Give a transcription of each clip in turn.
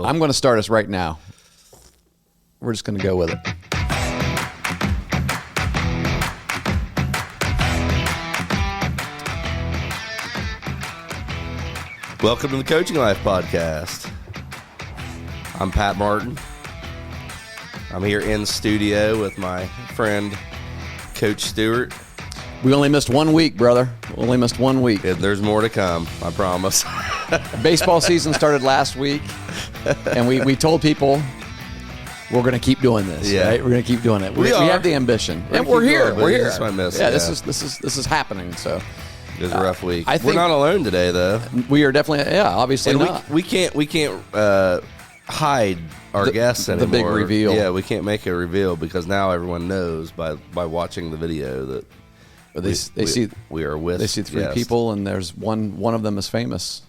I'm going to start us right now. We're just going to go with it. Welcome to the Coaching Life Podcast. I'm Pat Martin. I'm here in studio with my friend, Coach Stewart. We only missed 1 week, brother. Only missed 1 week. There's more to come, I promise. Baseball season started last week, and we told people we're going to keep doing this. Yeah. Right? We're going to keep doing it. We have the ambition, and we're here. We're here. This might miss, This is happening. So it was a rough week. I think we're not alone today, though. We are definitely, obviously and not. We can't hide our guests anymore. The big reveal. Yeah, we can't make a reveal because now everyone knows by watching the video that they see we are with. They see three people, and there's one of them is famous.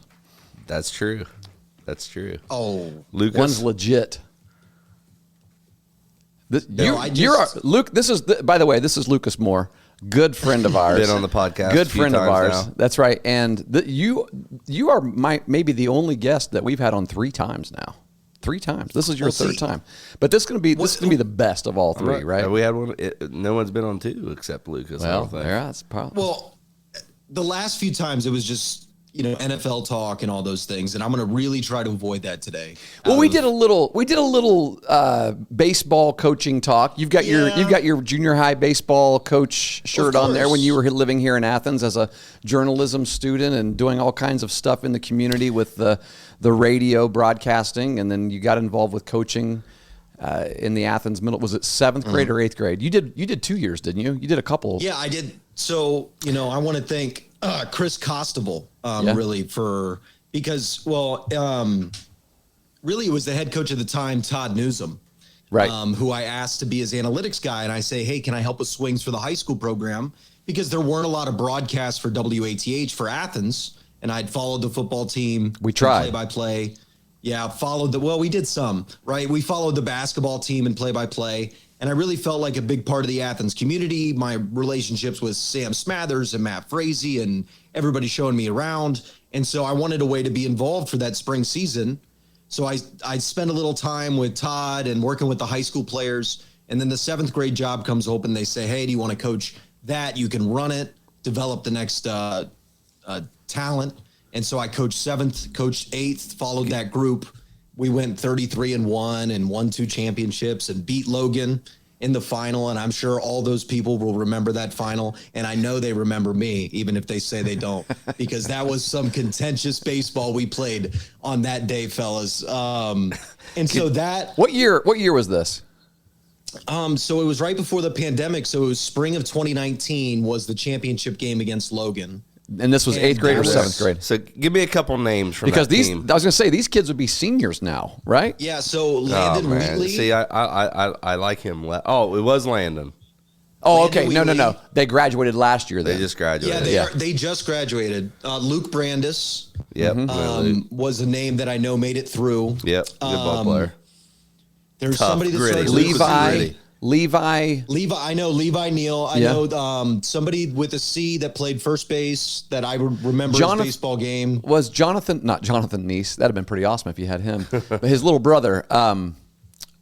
That's true. That's true. Oh, Lukas. One's legit. Luke. This is by the way. This is Lukas Moore, good friend of ours. Been on the podcast. Good friend of ours. Now. That's right. And you are maybe the only guest that we've had on 3 times now. 3 times. This is your third time. But this is going to be the best of all 3, right? We had one. No one's been on 2 except Lukas. Well, that's probably. Well, the last few times it was just NFL talk and all those things, and I'm going to really try to avoid that today. Well, we did a little baseball coaching talk. You've got your junior high baseball coach shirt on there when you were living here in Athens as a journalism student and doing all kinds of stuff in the community with the radio broadcasting, and then you got involved with coaching in the Athens middle. Was it 7th grade or 8th grade? You did 2 years, didn't you? You did a couple. Yeah, I did. So I want to thank Chris Costable really because really it was the head coach at the time, Todd Newsom, right? Who I asked to be his analytics guy, and I say, hey, can I help with swings for the high school program? Because there weren't a lot of broadcasts for WATH for Athens, and I'd followed the football team. We tried play-by-play. Yeah, we did some, right? We followed the basketball team and play-by-play. And I really felt like a big part of the Athens community. My relationships with Sam Smathers and Matt Frazee and everybody showing me around. And so I wanted a way to be involved for that spring season. So I spent a little time with Todd and working with the high school players. And then the 7th grade job comes open. They say, hey, do you want to coach that? You can run it, develop the next talent. And so I coached 7th, coached 8th, followed that group. We went 33-1 and won 2 championships and beat Logan in the final. And I'm sure all those people will remember that final. And I know they remember me, even if they say they don't, because that was some contentious baseball we played on that day, fellas. And so that. What year was this? So it was right before the pandemic. So it was spring of 2019 was the championship game against Logan. And this was 8th grade or 7th grade? So give me a couple names from because that team. I was going to say, these kids would be seniors now, right? Yeah, so Landon Wheatley. See, I like him. Oh, it was Landon. Oh, okay. No. They graduated last year then. They just graduated. Yeah, they just graduated. Luke Brandis was a name that I know made it through. Yep, good ball player. There's Tough, somebody that gritty. starts Levi. I know Levi Neal. I know somebody with a C that played first base that I remember his baseball game. Was not Jonathan Neese. That'd have been pretty awesome if you had him. But his little brother,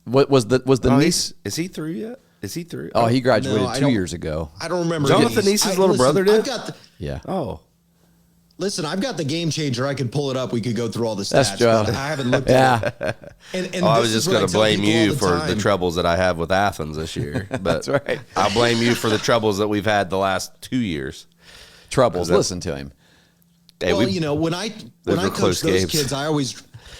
was the Neese? Is he through yet? Is he through? Oh, he graduated 2 years ago. I don't remember. Jonathan Neese's little brother did? Oh. Listen, I've got the game changer. I could pull it up. We could go through all the stats. But I haven't looked at it. And I was just going to blame you for the troubles that I have with Athens this year. But that's right. I'll blame you for the troubles that we've had the last 2 years. Troubles. Listen to him. Hey, when I coach those kids,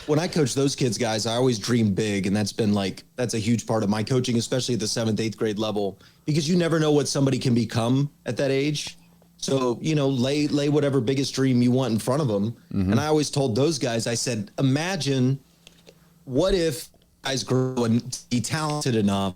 when I coach those kids, guys, I always dream big, and that's a huge part of my coaching, especially at the 7th, 8th grade level, because you never know what somebody can become at that age. So, lay whatever biggest dream you want in front of them. Mm-hmm. And I always told those guys, I said, imagine what if guys grow and be talented enough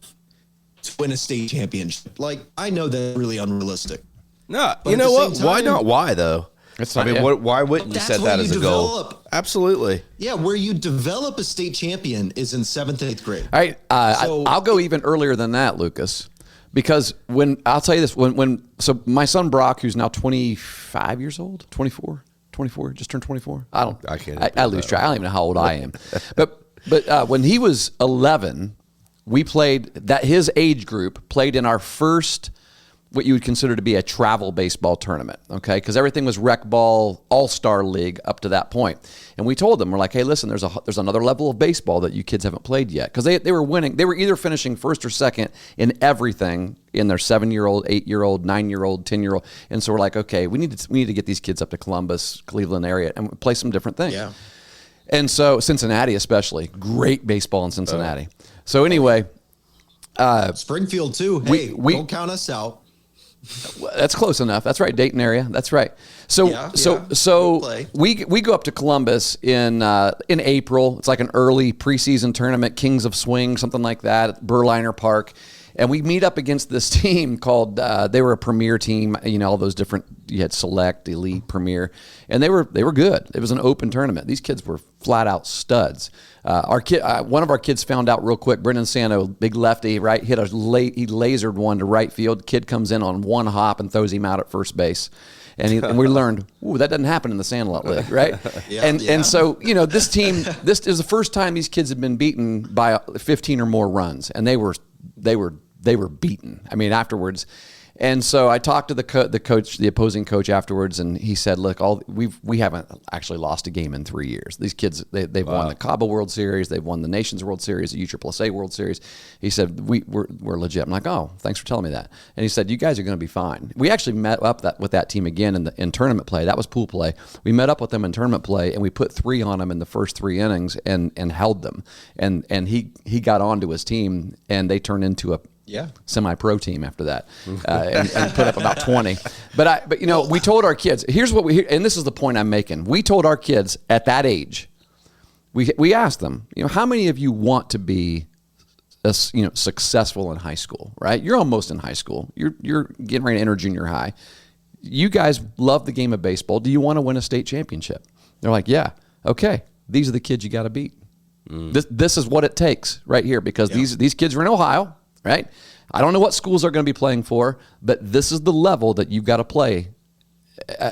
to win a state championship? Like, I know that's really unrealistic. No, you know what? Why not? Why, though? Why wouldn't you set that as a goal? Absolutely. Yeah, where you develop a state champion is in 7th, 8th grade. All right. I'll go even earlier than that, Lukas. Because I'll tell you this, so my son Brock, who's now 25 years old, 24, just turned 24. I lose track. I don't even know how old I am. But But when he was 11, we played that his age group played in our first what you would consider to be a travel baseball tournament, okay? Because everything was rec ball, all-star league up to that point. And we told them, we're like, hey, listen, there's another level of baseball that you kids haven't played yet. Because they were winning. They were either finishing first or second in everything in their 7-year-old, 8-year-old, 9-year-old, 10-year-old. And so we're like, okay, we need to get these kids up to Columbus, Cleveland area and play some different things. Yeah. And so Cincinnati especially, great baseball in Cincinnati. So anyway. Springfield too. Hey, don't count us out. That's close enough. That's right, Dayton area. That's right. So we go up to Columbus in April. It's like an early preseason tournament, Kings of Swing, something like that, at Berliner Park. And we meet up against this team called, they were a premier team, all those different, you had select, elite, premier, and they were good. It was an open tournament. These kids were flat out studs. One of our kids found out real quick, Brendan Sano, big lefty, right, he lasered one to right field. Kid comes in on one hop and throws him out at first base. And we learned, that doesn't happen in the Sandlot League, right? And so, this team, this is the first time these kids have been beaten by 15 or more runs, and they were beaten. I mean, afterwards. And so I talked to the opposing coach afterwards, and he said, "Look, we haven't actually lost a game in 3 years. These kids, they've won the Cabo World Series, they've won the Nations World Series, the USSSA World Series." He said, "We're legit." I'm like, "Oh, thanks for telling me that." And he said, "You guys are going to be fine." We actually met up with that team again in tournament play. That was pool play. We met up with them in tournament play, and we put 3 on them in the first 3 innings and held them. And he got onto his team, and they turned into a semi-pro team after that, and put up about 20. But we told our kids, here's what and this is the point I'm making. We told our kids at that age, we asked them, how many of you want to be, successful in high school, right? You're almost in high school. You're getting ready to enter junior high. You guys love the game of baseball. Do you want to win a state championship? They're like, yeah. Okay. These are the kids you got to beat. This is what it takes right here, because these kids are in Ohio. Right? I don't know what schools are going to be playing for, but this is the level that you've got to play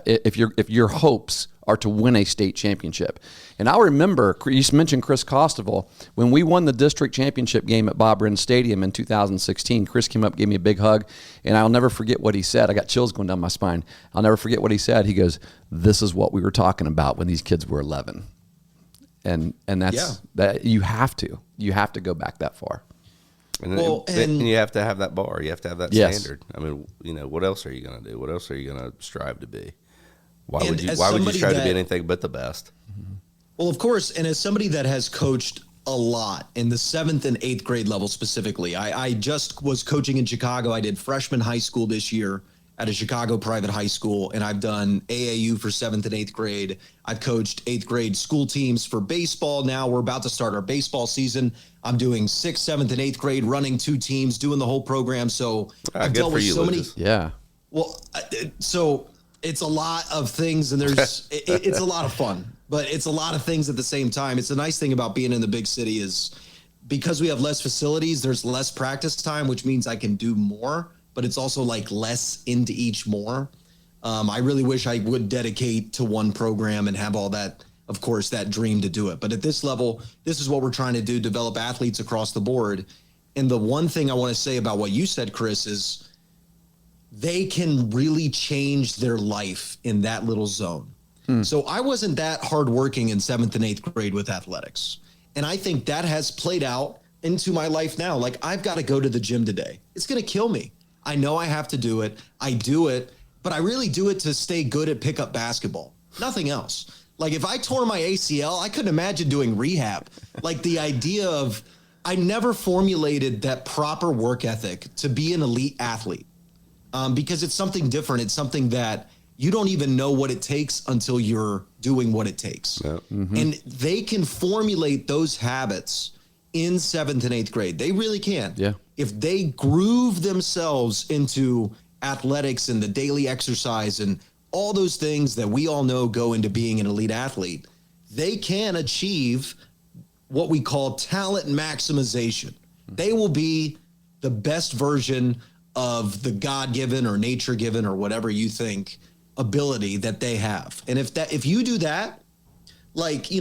if your hopes are to win a state championship. And I'll remember, you mentioned Chris Costoval, when we won the district championship game at Bob Wren Stadium in 2016, Chris came up, gave me a big hug, and I'll never forget what he said. I got chills going down my spine. I'll never forget what he said. He goes, "This is what we were talking about when these kids were 11." And that's that you have to go back that far. And you have to have that bar. You have to have that standard. I mean, what else are you going to do? What else are you going to strive to be? Why would you strive to be anything but the best? Well, of course, and as somebody that has coached a lot in the 7th and 8th grade level specifically, I just was coaching in Chicago. I did freshman high school this year at a Chicago private high school, and I've done AAU for 7th and 8th grade. I've coached 8th grade school teams for baseball. Now we're about to start our baseball season. I'm doing 6th, 7th, and 8th grade, running 2 teams, doing the whole program. So I've dealt with so many. Yeah. Well, so it's a lot of things, and it's a lot of fun, but it's a lot of things at the same time. It's a nice thing about being in the big city is because we have less facilities, there's less practice time, which means I can do more, but it's also like less into each more. I really wish I would dedicate to one program and have all that, of course, that dream to do it. But at this level, this is what we're trying to do, develop athletes across the board. And the one thing I want to say about what you said, Chris, is they can really change their life in that little zone. So I wasn't that hardworking in 7th and 8th grade with athletics. And I think that has played out into my life now. Like, I've got to go to the gym today. It's going to kill me. I know I have to do it. I do it, but I really do it to stay good at pickup basketball. Nothing else. Like, if I tore my ACL, I couldn't imagine doing rehab. Like, the idea of, I never formulated that proper work ethic to be an elite athlete, because it's something different. It's something that you don't even know what it takes until you're doing what it takes. Yep. Mm-hmm. And they can formulate those habits in 7th and 8th grade. They really can. Yeah. If they groove themselves into athletics and the daily exercise and all those things that we all know go into being an elite athlete, they can achieve what we call talent maximization. They will be the best version of the God-given or nature-given or whatever you think ability that they have. And if you do that, like,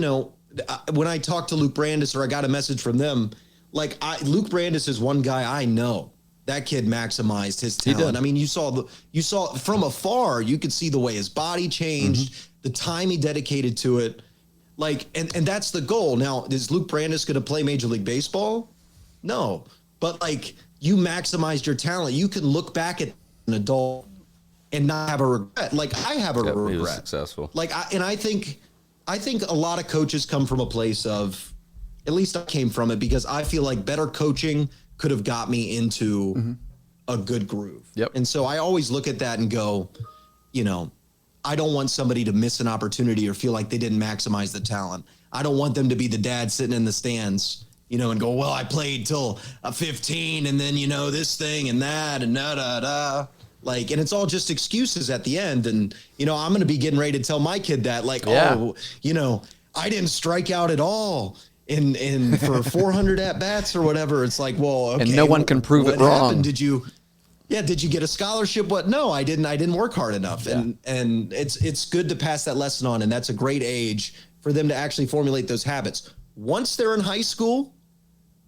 when I talked to Luke Brandis or I got a message from them, like Luke Brandis is one guy I know. That kid maximized his talent. I mean, you saw from afar, you could see the way his body changed, the time he dedicated to it. Like, and that's the goal. Now, is Luke Brandis going to play Major League Baseball? No. But like, you maximized your talent. You can look back at an adult and not have a regret. Like I have a regret. He was successful. Like, I think a lot of coaches come from a place of, at least I came from it, because I feel like better coaching could have got me into a good groove. Yep. And so I always look at that and go, you know, I don't want somebody to miss an opportunity or feel like they didn't maximize the talent. I don't want them to be the dad sitting in the stands, you know, and go, well, I played till 15 and then, you know, this thing and that and da. Like, and it's all just excuses at the end. And, you know, I'm going to be getting ready to tell my kid that, like, oh, you know, I didn't strike out at all in for 400 at bats or whatever. It's like, well, okay, and no one can prove it wrong. Happened? Did you get a scholarship? What? No, I didn't work hard enough. Yeah. And it's good to pass that lesson on. And that's a great age for them to actually formulate those habits. Once they're in high school,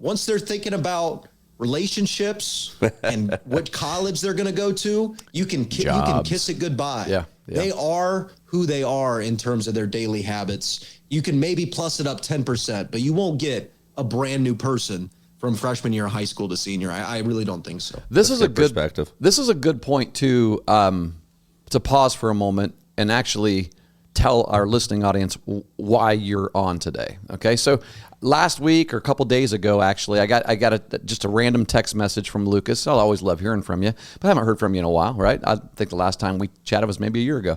once they're thinking about relationships and what college they're going to go to, you can kiss it goodbye. Yeah. They are who they are in terms of their daily habits. You can maybe plus it up 10%, but you won't get a brand new person from freshman year of high school to senior. I really don't think so. This is a good perspective. This is a good point to pause for a moment and actually tell our listening audience why you're on today. Okay, so last week or a couple days ago, actually, I got just a random text message from Lucas. I'll always love hearing from you, but I haven't heard from you in a while, right? I think the last time we chatted was maybe a year ago,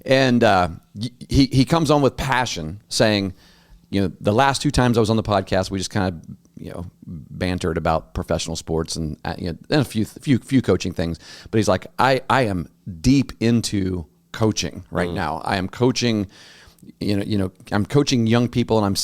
and he comes on with passion, saying, you know, the last two times I was on the podcast, we just kind of, you know, bantered about professional sports and, you know, and a few coaching things, but he's like, I am deep into coaching right now. I am coaching, I'm coaching young people, and I'm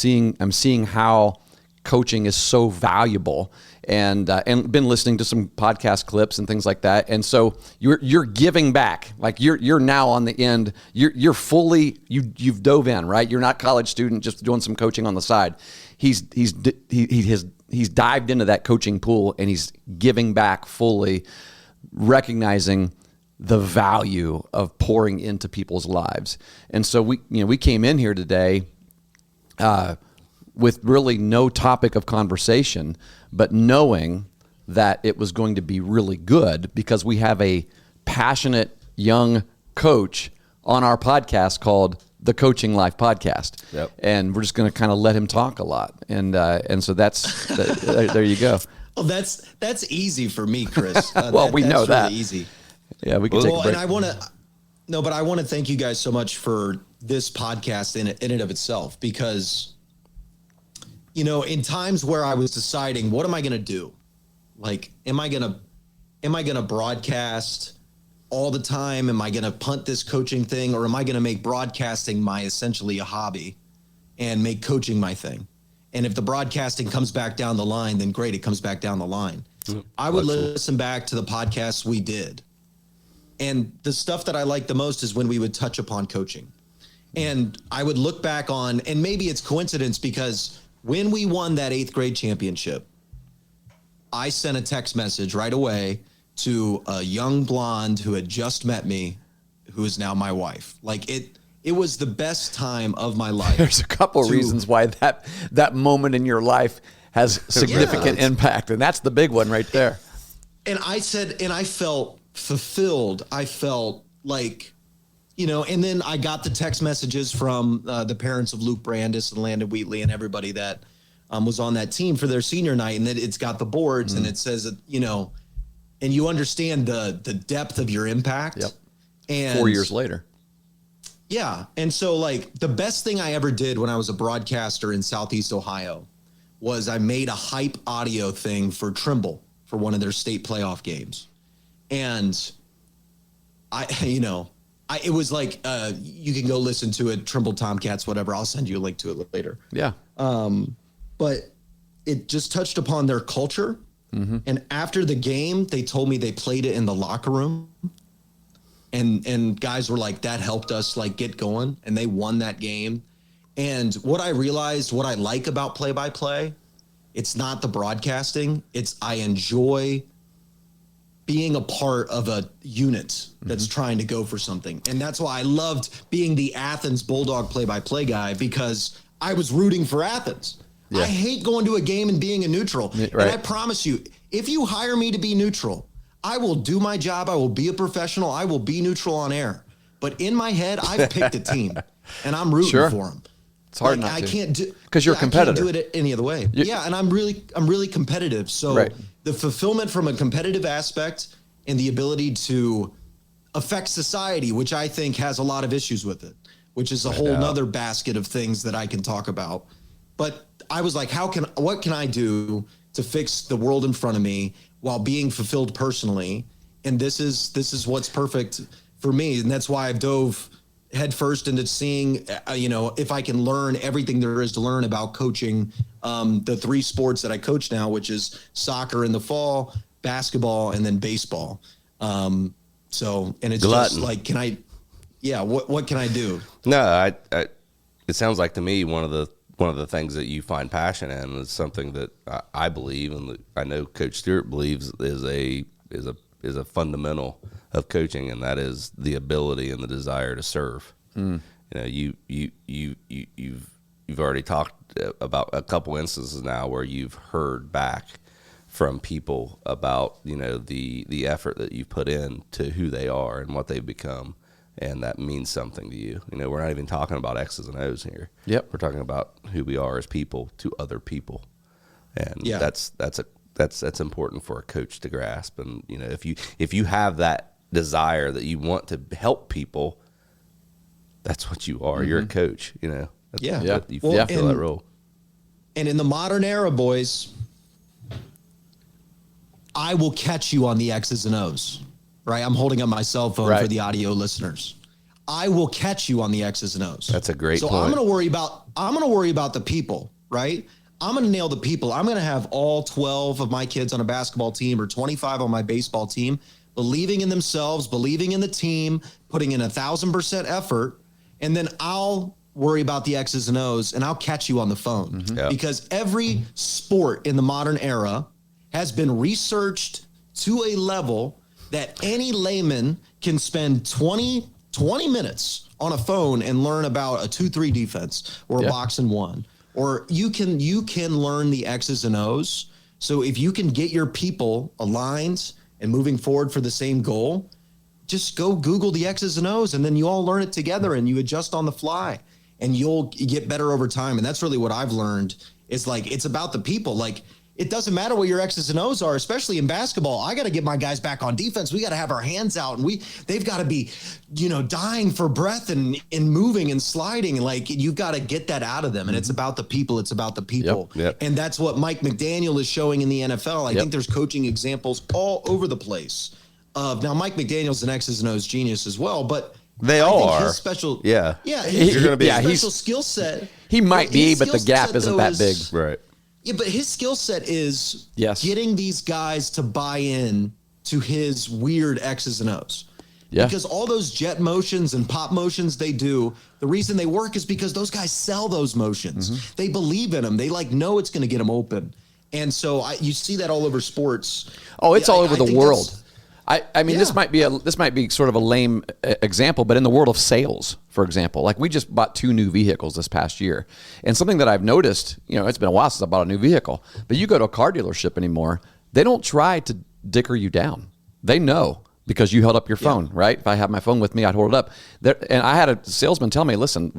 seeing how coaching is so valuable, and been listening to some podcast clips and things like that. And so you're giving back, like you're now on the end. You're fully you've dove in, right? You're not a college student just doing some coaching on the side. He's dived into that coaching pool, and he's giving back fully, recognizing the value of pouring into people's lives. And so we came in here today with really no topic of conversation, but knowing that it was going to be really good because we have a passionate young coach on our podcast called the Coaching Life Podcast. Yep. And we're just going to kind of let him talk a lot. And so there you go. Well, that's easy for me, Chris. Well, we know that. Really easy. Yeah, we can take a break. And I want to thank you guys so much for this podcast in and of itself, because, you know, in times where I was deciding, what am I going to do? Like, am I going to broadcast all the time? Am I going to punt this coaching thing, or am I going to make broadcasting my essentially a hobby and make coaching my thing? And if the broadcasting comes back down the line, then great, it comes back down the line. I would listen back to the podcasts we did. And the stuff that I like the most is when we would touch upon coaching. And I would look back on, and maybe it's coincidence, because when we won that 8th grade championship, I sent a text message right away to a young blonde who had just met me, who is now my wife. Like, it was the best time of my life. There's a couple reasons why that moment in your life has significant impact, and that's the big one right there. And I felt fulfilled. I felt like, you know, and then I got the text messages from the parents of Luke Brandis and Landon Wheatley and everybody that was on that team for their senior night, and that it's got the boards and it says that, you know, and you understand the depth of your impact. Yep. And 4 years later. Yeah. And so, like, the best thing I ever did when I was a broadcaster in Southeast Ohio was I made a hype audio thing for Trimble for one of their state playoff games. And it was like, you can go listen to it, Trimble Tomcats, whatever. I'll send you a link to it later. Yeah. But it just touched upon their culture. Mm-hmm. And after the game, they told me they played it in the locker room. And guys were like, that helped us like get going. And they won that game. And what I realized, what I like about play-by-play, it's not the broadcasting. It's I enjoy being a part of a unit that's trying to go for something. And that's why I loved being the Athens Bulldog play-by-play guy, because I was rooting for Athens. Yeah. I hate going to a game and being a neutral. Right. And I promise you, if you hire me to be neutral, I will do my job. I will be a professional. I will be neutral on air. But in my head, I've picked a team, and I'm rooting for them. It's hard not to. I can't do, because you're a competitor. I can't do it any other way. And I'm really competitive. So the fulfillment from a competitive aspect and the ability to affect society, which I think has a lot of issues with it, which is a whole nother basket of things that I can talk about. But I was like, what can I do to fix the world in front of me while being fulfilled personally? And this is what's perfect for me. And that's why I've dove headfirst into seeing, if I can learn everything there is to learn about coaching the 3 sports that I coach now, which is soccer in the fall, basketball, and then baseball. And it's just like, what can I do? No, it sounds like to me one of the things that you find passion in is something that I believe, and I know Coach Stewart believes is a fundamental of coaching, and that is the ability and the desire to serve. You've already talked about a couple instances now where you've heard back from people about the effort that you put in to who they are and what they've become, and that means something to you. We're not even talking about X's and O's here. Yep, we're talking about who we are as people to other people, and that's important for a coach to grasp. And if you have that desire that you want to help people, that's what you are. You're a coach. You feel that role. And in the modern era, boys, I will catch you on the X's and O's. Right, I'm holding up my cell phone for the audio listeners. I will catch you on the X's and O's. That's a great point. So I'm going to worry about the people, right? I'm going to nail the people. I'm going to have all 12 of my kids on a basketball team or 25 on my baseball team, believing in themselves, believing in the team, putting in 1,000% effort, and then I'll worry about the X's and O's, and I'll catch you on the phone. Because every sport in the modern era has been researched to a level that any layman can spend 20 minutes on a phone and learn about a 2-3 defense or a box and one. Or you can learn the X's and O's. So if you can get your people aligned and moving forward for the same goal, just go Google the X's and O's, and then you all learn it together and you adjust on the fly, and you'll get better over time. And that's really what I've learned is like, it's about the people. Like, it doesn't matter what your X's and O's are, especially in basketball. I got to get my guys back on defense. We got to have our hands out, and they've got to be, dying for breath and moving and sliding. Like, you've got to get that out of them. And it's about the people. It's about the people. Yep. And that's what Mike McDaniel is showing in the NFL. I think there's coaching examples all over the place. Now, Mike McDaniel's an X's and O's genius as well, but they all are. His special, you're going to be special skill set. He might be, but the gap isn't that big. Right. Yeah, but his skill set is Yes. getting these guys to buy in to his weird X's and O's. Yeah. Because all those jet motions and pop motions they do, the reason they work is because those guys sell those motions. Mm-hmm. They believe in them. They know it's going to get them open. And so you see that all over sports. Oh, it's all over the world. I mean, this might be sort of a lame example, but in the world of sales, for example, like we just bought 2 new vehicles this past year. And something that I've noticed, it's been a while since I bought a new vehicle, but you go to a car dealership anymore, they don't try to dicker you down. They know because you held up your phone, right? If I have my phone with me, I'd hold it up. And I had a salesman tell me, listen,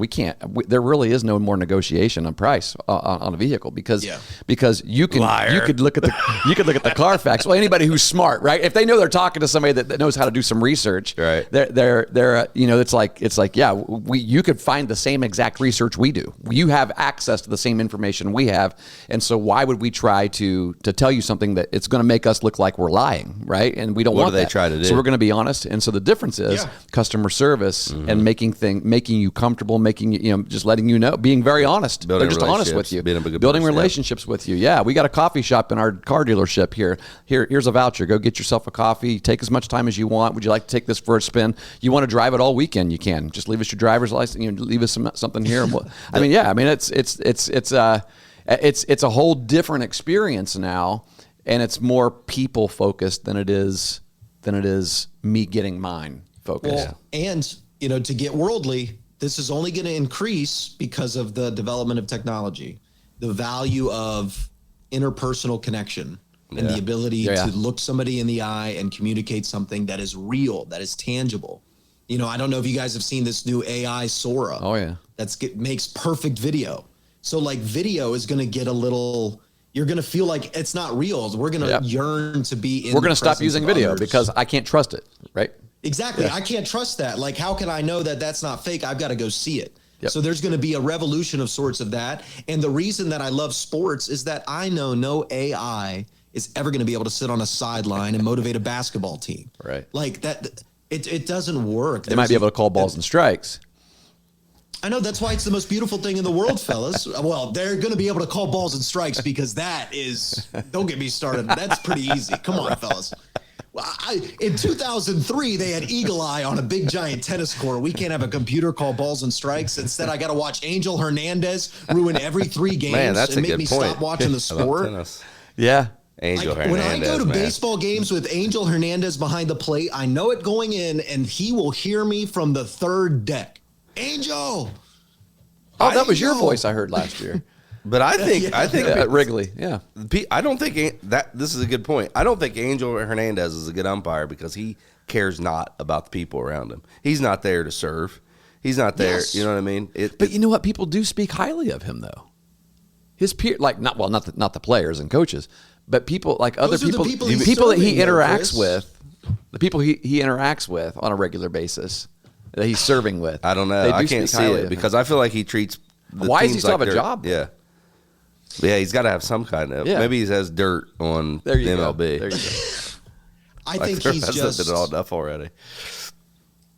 there really is no more negotiation on price on a vehicle because you could look at the Carfax. Well, anybody who's smart, right? If they know they're talking to somebody that knows how to do some research, right? They're it's like you could find the same exact research we do. You have access to the same information we have, and so why would we try to tell you something that it's going to make us look like we're lying, right? And we don't want that. What do they try to do? So were going to be honest. And so the difference is customer service and making you comfortable, just letting you know, being very honest. They're just honest with you. Building relationships with you. Yeah, we got a coffee shop in our car dealership here. Here's a voucher. Go get yourself a coffee. Take as much time as you want. Would you like to take this for a spin? You want to drive it all weekend? You can. Just leave us your driver's license. Leave us something here. It's a whole different experience now, and it's more people focused than it is me getting mine focused. Well, and to get worldly, this is only going to increase because of the development of technology, the value of interpersonal connection, and the ability to look somebody in the eye and communicate something that is real, that is tangible. I don't know if you guys have seen this new AI Sora. Oh yeah, makes perfect video. So like video is going to get a little. You're going to feel like it's not real. We're going to yearn to be in. We're going to stop using video because I can't trust it, right? Exactly. Yeah. I can't trust that. Like, how can I know that that's not fake? I've got to go see it. Yep. So there's going to be a revolution of sorts of that. And the reason that I love sports is that I know no AI is ever going to be able to sit on a sideline and motivate a basketball team. Right. Like that. It doesn't work. They might be able to call balls and strikes. I know, that's why it's the most beautiful thing in the world, fellas. Well, they're going to be able to call balls and strikes because that is, don't get me started. That's pretty easy. Come on, fellas. In 2003, they had Eagle Eye on a big giant tennis court. We can't have a computer call balls and strikes. Instead, I got to watch Angel Hernandez ruin every 3 games and make me stop watching the sport. Yeah. Angel Hernandez, when I go to baseball games with Angel Hernandez behind the plate, I know it going in, and he will hear me from the 3rd deck. Angel. Oh, that was your voice I heard last year. But I think at Wrigley, I don't think that this is a good point. I don't think Angel Hernandez is a good umpire because he cares not about the people around him. He's not there to serve. He's not there. Yes. You know what I mean? But you know what? People do speak highly of him, though. His peer, not the players and coaches, but people like other people, the people that he interacts with, the people he interacts with on a regular basis. That he's serving with. I don't know. I can't see it because I feel like he treats the Why teams does he still like have a job? Yeah. Yeah, he's got to have some kind of. Yeah. Maybe he has dirt on the MLB. There you go. I think he's just it all enough already.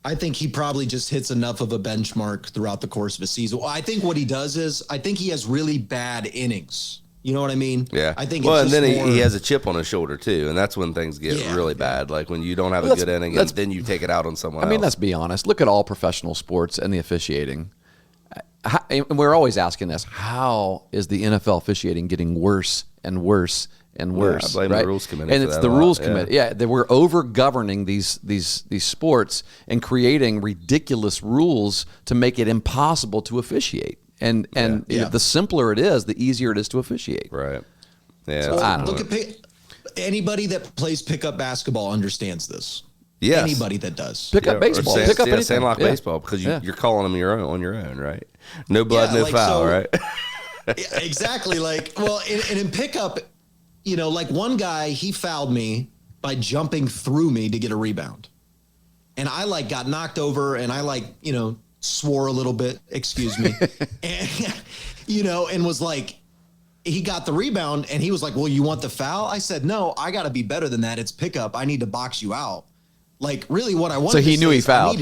I think he probably just hits enough of a benchmark throughout the course of a season. Well, I think what he does is I think he has really bad innings. You know what I mean? Yeah. I think. Well, and then he has a chip on his shoulder too, and that's when things get really bad. Like when you don't have a good inning, and then you take it out on someone else. I mean, let's be honest. Look at all professional sports and the officiating. And we're always asking this: how is the NFL officiating getting worse and worse and worse? I blame the rules committee, and it's the rules committee. Yeah, we're over governing these sports and creating ridiculous rules to make it impossible to officiate. And the simpler it is, the easier it is to officiate. Right. Yeah. So I don't know. Anybody that plays pickup basketball understands this. Yes. Anybody that does. Pickup baseball. Pick up anything. Sandlot baseball because you're calling them on your own, right? No blood, no foul, right? Exactly. And in pickup, like one guy, he fouled me by jumping through me to get a rebound. And I got knocked over and I swore a little bit, excuse me, and was like, he got the rebound and he was like, well, you want the foul? I said, no, I got to be better than that. It's pickup. I need to box you out. Like really what I wanted. So he knew he fouled.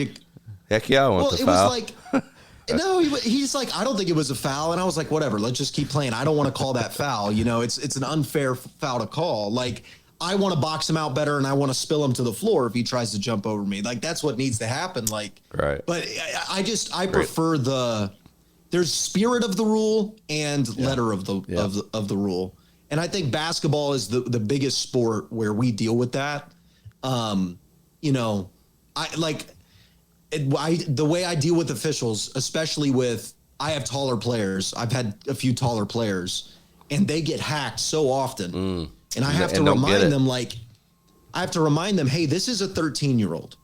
Heck yeah, I want the foul. Was like, no, he's like, I don't think it was a foul. And I was like, whatever, let's just keep playing. I don't want to call that foul. It's an unfair foul to call. Like, I want to box him out better and I want to spill him to the floor if he tries to jump over me. Like that's what needs to happen. Like, right. But I prefer there's spirit of the rule and letter of the rule. And I think basketball is the biggest sport where we deal with that. The way I deal with officials, especially I have taller players. I've had a few taller players and they get hacked so often. And I have to remind them, hey, this is a 13-year-old.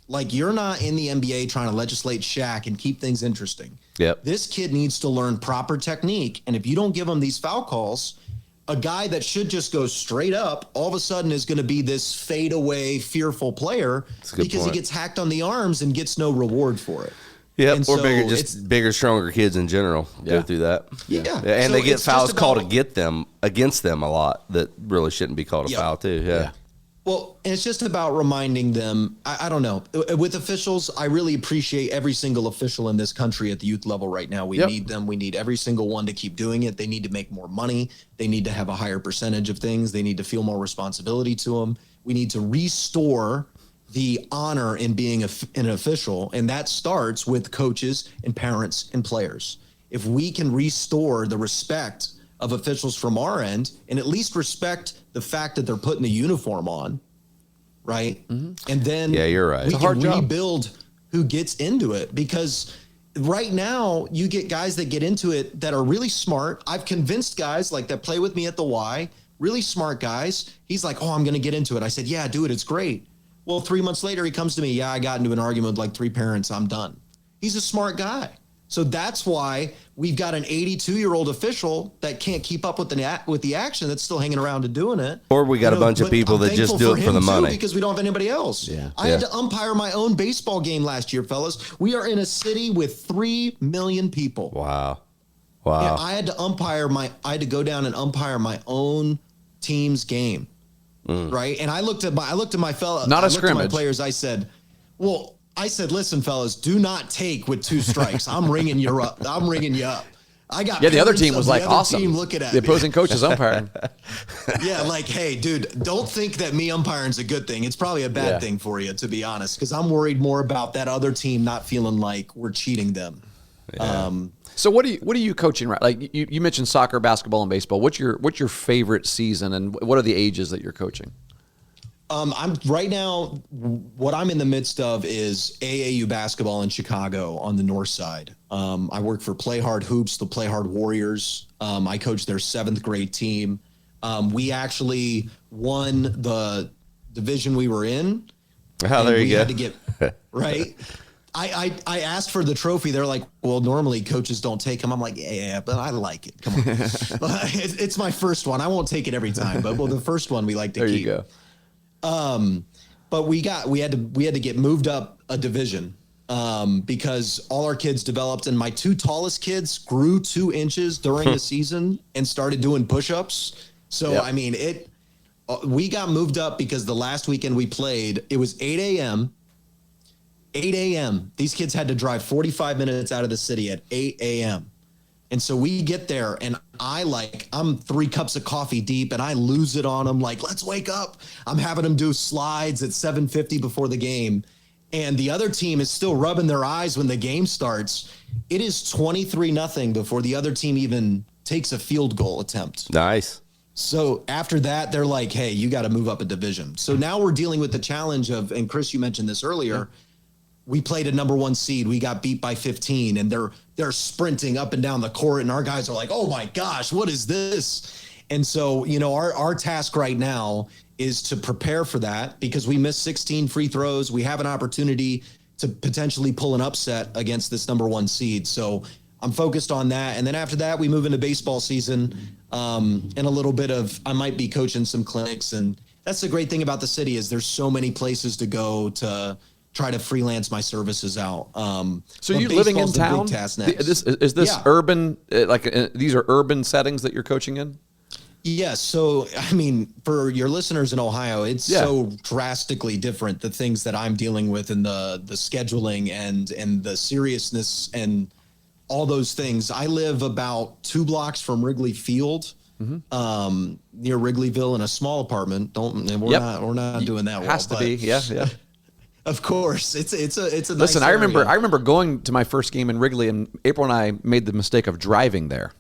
Like, you're not in the NBA trying to legislate Shaq and keep things interesting. Yep. This kid needs to learn proper technique. And if you don't give him these foul calls, a guy that should just go straight up all of a sudden is going to be this fadeaway, fearful player because he gets hacked on the arms and gets no reward for it. Yeah, or bigger, stronger kids in general go through that. Yeah. And they get fouls called against them a lot that really shouldn't be called a foul too. Yeah. Well, and it's just about reminding them. I don't know. With officials, I really appreciate every single official in this country at the youth level right now. We need them. We need every single one to keep doing it. They need to make more money. They need to have a higher percentage of things. They need to feel more responsibility to them. We need to restore the honor in being an official, and that starts with coaches and parents and players. If we can restore the respect of officials from our end, and at least respect the fact that they're putting the uniform on, right? Mm-hmm. And then you're right. We can rebuild who gets into it, because right now you get guys that get into it that are really smart. I've convinced guys like that play with me at the Y, really smart guys. He's like, oh, I'm going to get into it. I said, yeah, do it. It's great. Well, 3 months later, he comes to me. Yeah, I got into an argument with like 3 parents. I'm done. He's a smart guy. So that's why we've got an 82-year-old official that can't keep up with the action, that's still hanging around and doing it. Or we got a bunch of people that just do it for the money. Because we don't have anybody else. Yeah. I had to umpire my own baseball game last year, fellas. We are in a city with 3 million people. Wow. Yeah, I had to go down and umpire my own team's game. Right. And I looked at my fellow, not a scrimmage. scrimmage. My players. I said, listen, fellas, do not take with 2 strikes. I'm ringing you up. I got the other team was like, awesome. Team looking at the opposing coach is umpiring. Yeah, like, hey, dude, don't think that me umpiring is a good thing. It's probably a bad thing for you, to be honest, because I'm worried more about that other team not feeling like we're cheating them. Yeah. So what are you coaching? Right, like you mentioned soccer, basketball, and baseball. What's your favorite season, and what are the ages that you're coaching? I'm right now. What I'm in the midst of is AAU basketball in Chicago on the north side. I work for Play Hard Hoops, the Play Hard Warriors. I coach their 7th grade team. We actually won the division we were in. Oh, there you go. Had to get right. I asked for the trophy. They're like, well, normally coaches don't take them. I'm like, yeah, but I like it. Come on. It's my first one. I won't take it every time, but the first one we like to keep. There you go. But we had to get moved up a division because all our kids developed, and my 2 tallest kids grew 2 inches during the season and started doing push-ups. So, I mean, we got moved up because the last weekend we played, it was 8 a.m. 8 a.m. These kids had to drive 45 minutes out of the city at 8 a.m. And so we get there, and I'm 3 cups of coffee deep, and I lose it on them. Like, let's wake up. I'm having them do slides at 7:50 before the game. And the other team is still rubbing their eyes when the game starts. It is 23-0 before the other team even takes a field goal attempt. Nice. So after that, they're like, hey, you got to move up a division. So now we're dealing with the challenge of, and Chris, you mentioned this earlier, we played a number 1 seed. We got beat by 15, and they're sprinting up and down the court, and our guys are like, oh my gosh, what is this? And so, our task right now is to prepare for that, because we missed 16 free throws. We have an opportunity to potentially pull an upset against this number 1 seed. So I'm focused on that. And then after that, we move into baseball season, and a little bit of, I might be coaching some clinics. And that's the great thing about the city, is there's so many places to go to try to freelance my services out. So you're living in town? Is this urban, these are urban settings that you're coaching in? Yes. So, I mean, for your listeners in Ohio, it's so drastically different, the things that I'm dealing with, and the scheduling and the seriousness and all those things. I live about 2 blocks from Wrigley Field, near Wrigleyville, in a small apartment. We're not doing that well. Has to be. Yeah. Of course, it's a Listen, nice I remember area. going to my first game in Wrigley, and April and I made the mistake of driving there,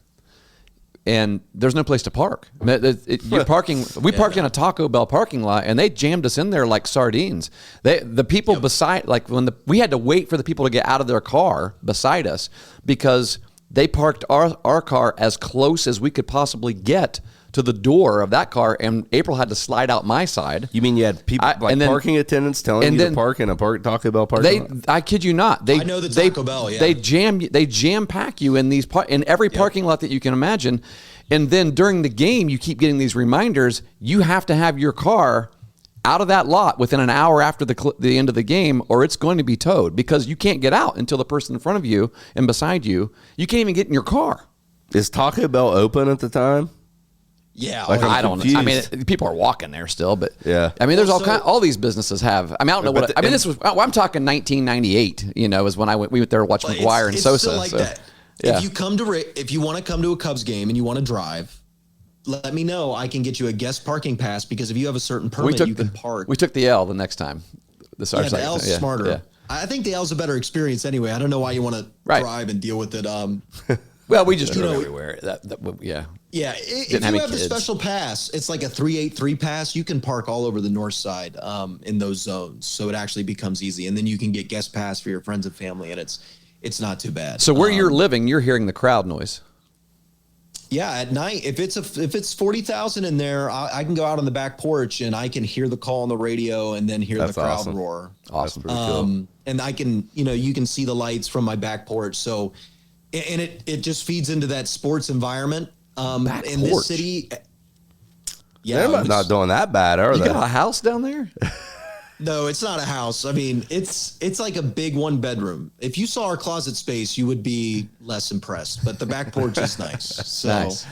and there's no place to park. You're parking. We parked in a Taco Bell parking lot, and they jammed us in there like sardines. The people beside, like we had to wait for the people to get out of their car beside us, because they parked our car as close as we could possibly get to the door of that car, and April had to slide out my side. You mean you had people parking attendants telling you to park in a Taco Bell parking lot? I kid you not. I know the Taco Bell. Yeah. They jam pack you in these in every parking lot that you can imagine, and then during the game you keep getting these reminders. You have to have your car out of that lot within an hour after the end of the game, or it's going to be towed, because you can't get out until the person in front of you and beside you. You can't even get in your car. Is Taco Bell open at the time? Yeah, Like, I don't. I mean, confused. people are walking there still, but Yeah. I mean, there's Also- all these businesses have. I mean, I don't know But what. I mean, this was. I'm talking 1998. You know, is when we went there to watch But McGuire and it's Sosa. still like so, that. yeah. If you want to come to a Cubs game and you want to drive, let me know. I can get you a guest parking pass because if you have a certain permit, you can park. We took the L the next time. Yeah, the L's smarter. Yeah. I think the L's a better experience anyway. I don't know why you want to Right. drive and deal with it. Well, we just drove know, everywhere. Yeah. Yeah, if Didn't have you any have the kids. special pass, it's like a 383 pass. You can park all over the north side in those zones, so it actually becomes easy. And then you can get guest pass for your friends and family, and it's not too bad. So where you're living, you're hearing the crowd noise. Yeah, at night, if it's 40,000 in there, I can go out on the back porch and I can hear the call on the radio and then hear That's the crowd awesome. roar. Awesome. That's pretty cool. And I can, you can see the lights from my back porch. So, and it just feeds into that sports environment. Back in porch. this city. They're not doing that bad, are You they? got a house down there? No, it's not a house. I mean, it's like a big 1 bedroom. If you saw our closet space, you would be less impressed. But the back porch is nice. So, Nice.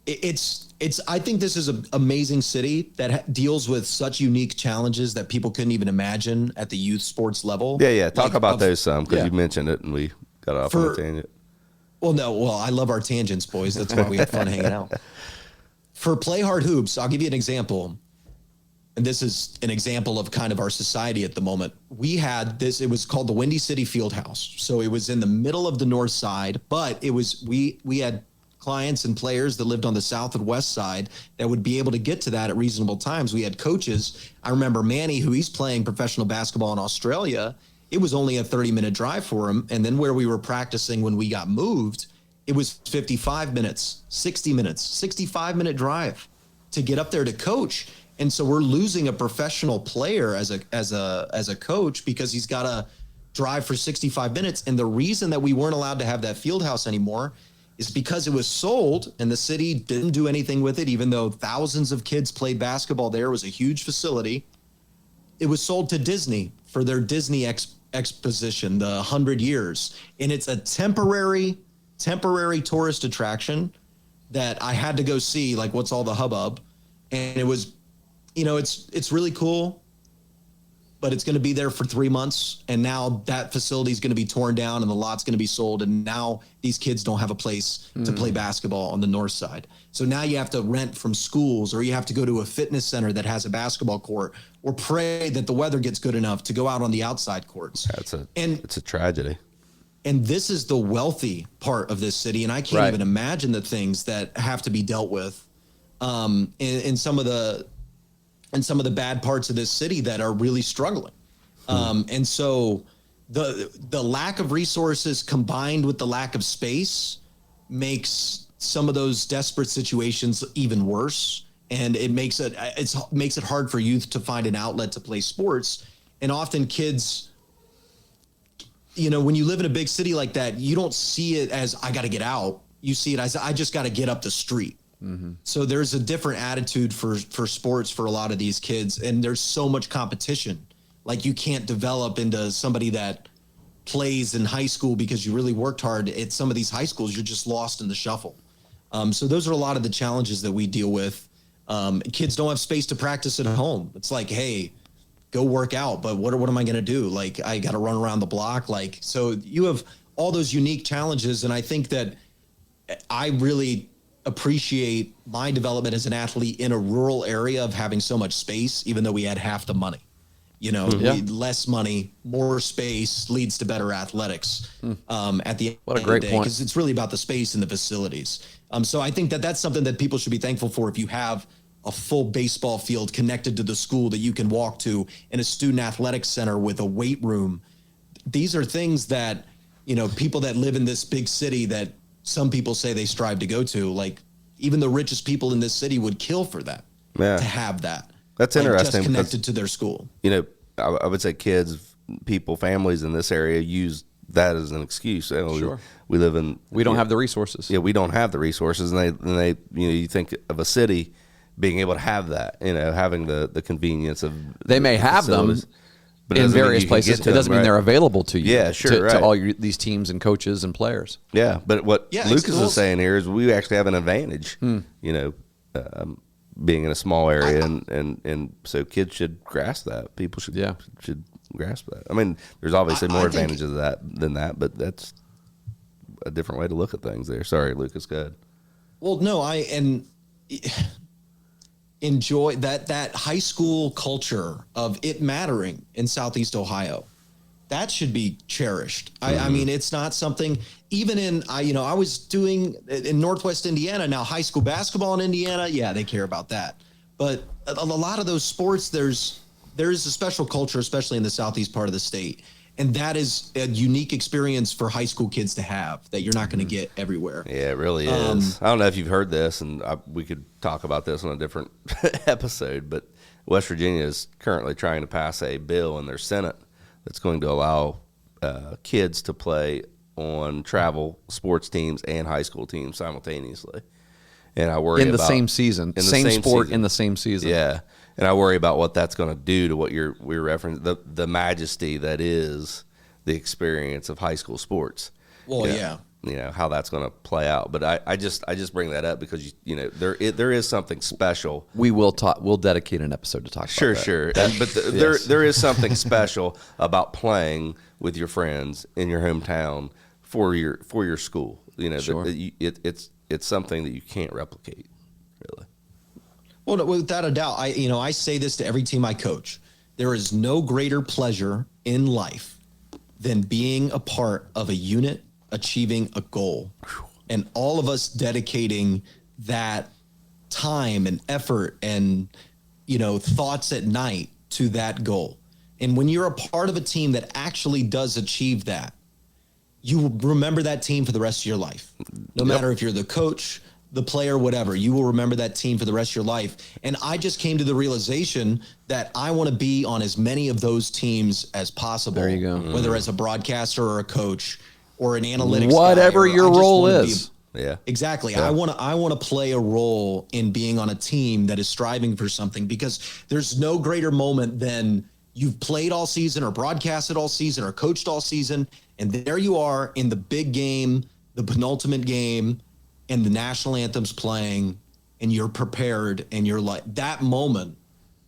it's. I think this is an amazing city that deals with such unique challenges that people couldn't even imagine at the youth sports level. Yeah. Talk Like, about those some because yeah. you mentioned it and we got off on a For- tangent. Well, I love our tangents, boys. That's why we have fun hanging out. For Play Hard Hoops, I'll give you an example. And this is an example of kind of our society at the moment. We had this, it was called the Windy City Fieldhouse. So it was in the middle of the north side, but it was, we had clients and players that lived on the south and west side that would be able to get to that at reasonable times. We had coaches. I remember Manny, who he's playing professional basketball in Australia. It was only a 30-minute drive for him. And then where we were practicing when we got moved, it was 55 minutes, 60 minutes, 65-minute drive to get up there to coach. And so we're losing a professional player as a coach because he's got to drive for 65 minutes. And the reason that we weren't allowed to have that field house anymore is because it was sold and the city didn't do anything with it, even though thousands of kids played basketball there. It was a huge facility. It was sold to Disney for their Disney exposition, the 100 years. And it's a temporary tourist attraction that I had to go see, like, what's all the hubbub. And it was, it's really cool, but it's going to be there for 3 months. And now that facility is going to be torn down and the lot's going to be sold. And now these kids don't have a place to play basketball on the north side. So now you have to rent from schools, or you have to go to a fitness center that has a basketball court, or pray that the weather gets good enough to go out on the outside courts. It's a tragedy. And this is the wealthy part of this city. And I can't even imagine the things that have to be dealt with in some of the bad parts of this city that are really struggling. And so the lack of resources combined with the lack of space makes some of those desperate situations even worse. And it makes it hard for youth to find an outlet to play sports. And often kids, when you live in a big city like that, you don't see it as I got to get out. You see it as I just got to get up the street. Mm-hmm. So there's a different attitude for sports for a lot of these kids. And there's so much competition. Like, you can't develop into somebody that plays in high school because you really worked hard. At some of these high schools, you're just lost in the shuffle. So those are a lot of the challenges that we deal with. Kids don't have space to practice at home. It's like, hey, go work out, but what am I going to do? Like, I got to run around the block. Like, so you have all those unique challenges. And I think that I really appreciate my development as an athlete in a rural area of having so much space, even though we had half the money. Less money, more space leads to better athletics. At the end of the day, because it's really about the space and the facilities. So I think that that's something that people should be thankful for. If you have a full baseball field connected to the school that you can walk to, and a student athletics center with a weight room, these are things that, people that live in this big city that some people say they strive to go to, like, even the richest people in this city would kill for that, to have that. That's interesting. Just connected to their school. I would say kids, people, families in this area use that as an excuse. Sure. We live in. We don't have the resources. Yeah, we don't have the resources, and they you think of a city being able to have that, having the convenience of. They may have them, But in various places. It doesn't mean they're available to you. Yeah, sure, to all these teams and coaches and players. Yeah, but what Lucas is saying here is we actually have an advantage, being in a small area, and so kids should grasp that. People should grasp that. I mean, there's obviously more advantages of that than that, but that's a different way to look at things there. Sorry, Lucas, go ahead. Well, no, enjoy that high school culture of it mattering in Southeast Ohio. That should be cherished. I mean, it's not something, even in, I was doing in Northwest Indiana now, high school basketball in Indiana. Yeah, they care about that. But a lot of those sports, there is a special culture, especially in the Southeast part of the state. And that is a unique experience for high school kids to have that you're not going to get everywhere. Yeah, it really is. I don't know if you've heard this, and we could talk about this on a different episode, but West Virginia is currently trying to pass a bill in their Senate that's going to allow kids to play on travel sports teams and high school teams simultaneously. And I worry in the about, same season, same sport season. In the same season. Yeah. And I worry about what that's going to do to what we're referencing, the majesty that is the experience of high school sports. Well, yeah. How that's going to play out. But I just bring that up because there is something special. We will talk. We'll dedicate an episode to talk about that. Sure. But there is something special about playing with your friends in your hometown for your school. Sure. It's something that you can't replicate, really. Well, without a doubt, I say this to every team I coach. There is no greater pleasure in life than being a part of a unit achieving a goal. And all of us dedicating that time and effort and, thoughts at night to that goal. And when you're a part of a team that actually does achieve that, you will remember that team for the rest of your life. No matter if you're the coach, the player, whatever, you will remember that team for the rest of your life. And I just came to the realization that I want to be on as many of those teams as possible. There you go. Whether as a broadcaster or a coach or an analytics whatever guy, your role is. Yeah, exactly. Yeah. I want to play a role in being on a team that is striving for something, because there's no greater moment than you've played all season or broadcasted all season or coached all season. And there you are in the big game, the penultimate game, and the national anthem's playing, and you're prepared, and you're like, that moment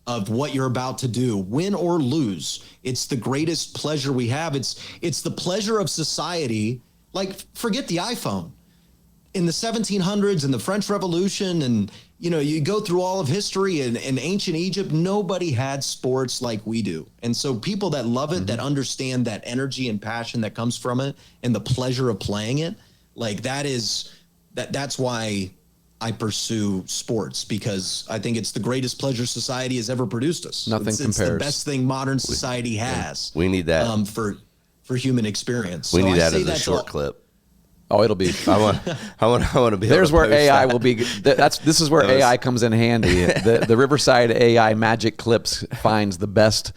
of what you're about to do, win or lose, it's the greatest pleasure we have. It's the pleasure of society. Like, forget the iPhone. In the 1700s and the French Revolution, and you go through all of history and ancient Egypt, nobody had sports like we do. And so people that love it, that understand that energy and passion that comes from it and the pleasure of playing it, like that's why I pursue sports, because I think it's the greatest pleasure society has ever produced us. Nothing compares. It's the best thing modern society has. We need that for human experience. We need that as a short clip. Oh, it'll be. I want to be. There's where AI will be. This is where AI comes in handy. The Riverside AI Magic Clips finds the best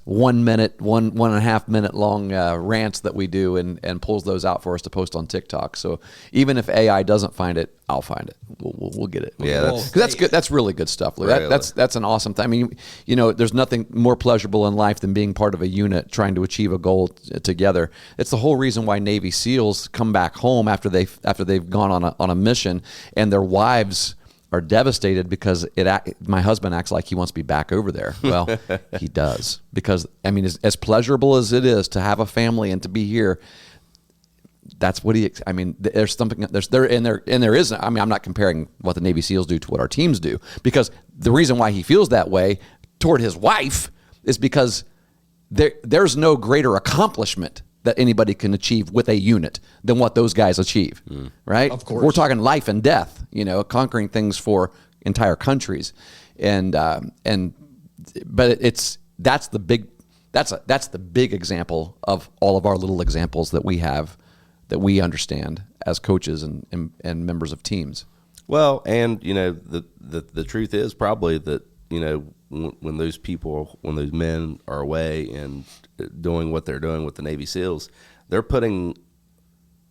1 minute, 1.5 minute long rants that we do and pulls those out for us to post on TikTok. So even if AI doesn't find it, I'll find it. We'll get it. That's good. That's really good stuff. Really. That's an awesome thing. I mean, there's nothing more pleasurable in life than being part of a unit trying to achieve a goal together. It's the whole reason why Navy SEALs come back home after they've gone on a mission, and their wives are devastated because my husband acts like he wants to be back over there. Well, he does, because as pleasurable as it is to have a family and to be here, that's what there's something there is. I'm not comparing what the Navy SEALs do to what our teams do, because the reason why he feels that way toward his wife is because there's no greater accomplishment that anybody can achieve with a unit than what those guys achieve, right? Of course. We're talking life and death, conquering things for entire countries, but that's the big example of all of our little examples that we have, that we understand as coaches and members of teams. Well, and the truth is probably that when those men are away and doing what they're doing with the Navy SEALs, they're putting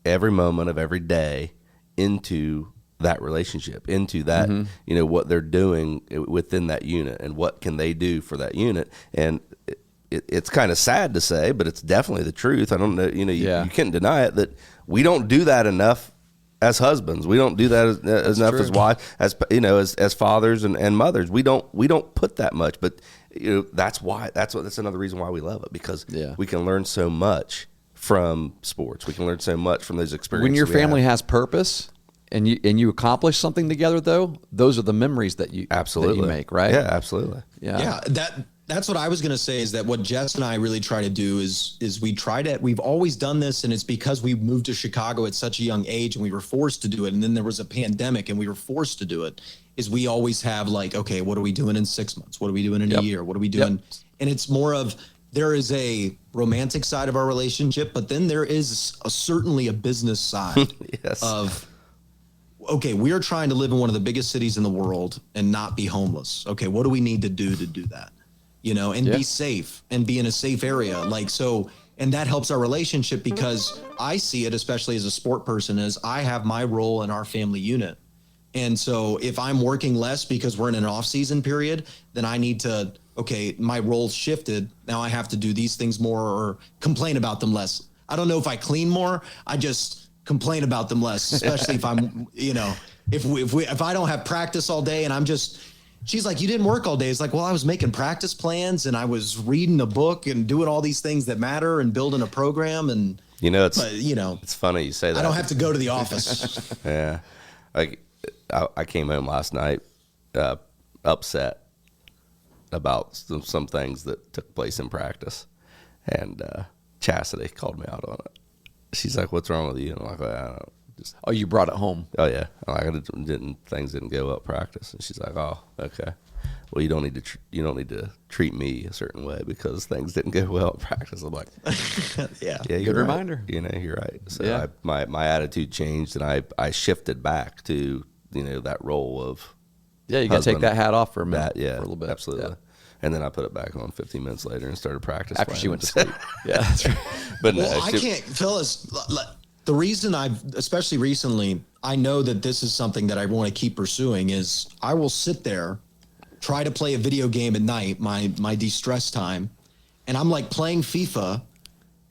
every moment of every day into that relationship, into that, what they're doing within that unit and what can they do for that unit. And it's kind of sad to say, but it's definitely the truth. I don't know, you can't deny it, that we don't do that enough as husbands. We don't do that enough as wives, as fathers and mothers. We don't put that much, but that's another reason why we love it, because we can learn so much from sports. We can learn so much from those experiences. When your family has purpose and you accomplish something together, though, those are the memories that you make, right? Yeah, absolutely. Yeah. That's what I was going to say, is that what Jess and I really try to do is we've always done this, and it's because we moved to Chicago at such a young age and we were forced to do it. And then there was a pandemic and we were forced to do it, is we always have like, okay, what are we doing in 6 months? What are we doing in a year? What are we doing? And it's more of, there is a romantic side of our relationship, but then there is certainly a business side of, okay, we are trying to live in one of the biggest cities in the world and not be homeless. Okay, what do we need to do that? And be safe and be in a safe area. And that helps our relationship, because I see it, especially as a sport person, as I have my role in our family unit. And so if I'm working less because we're in an off-season period, then I need to, okay, my role's shifted. Now I have to do these things more or complain about them less. I don't know if I clean more. I just complain about them less, especially if I'm, if I don't have practice all day and I'm just, she's like, you didn't work all day. It's like, well, I was making practice plans and I was reading a book and doing all these things that matter and building a program. And, it's funny you say that. I don't have to go to the office. Yeah. Like I came home last night, upset about some things that took place in practice. And, Chastity called me out on it. She's like, what's wrong with you? And I'm like, I don't know. You brought it home. Oh yeah, things didn't go well at practice, and she's like, "Oh, okay. Well, you don't need to treat me a certain way because things didn't go well at practice." I'm like, yeah, you're good right. reminder. You're right. So my attitude changed, and I shifted back to that role of you got to take that hat off for a minute, for a little bit, absolutely. Yeah. And then I put it back on 15 minutes later and started practicing after she went to sleep. Yeah, that's right. But I can't, Phyllis. The reason especially recently, I know that this is something that I want to keep pursuing, is I will sit there, try to play a video game at night, my de-stress time, and I'm like playing FIFA,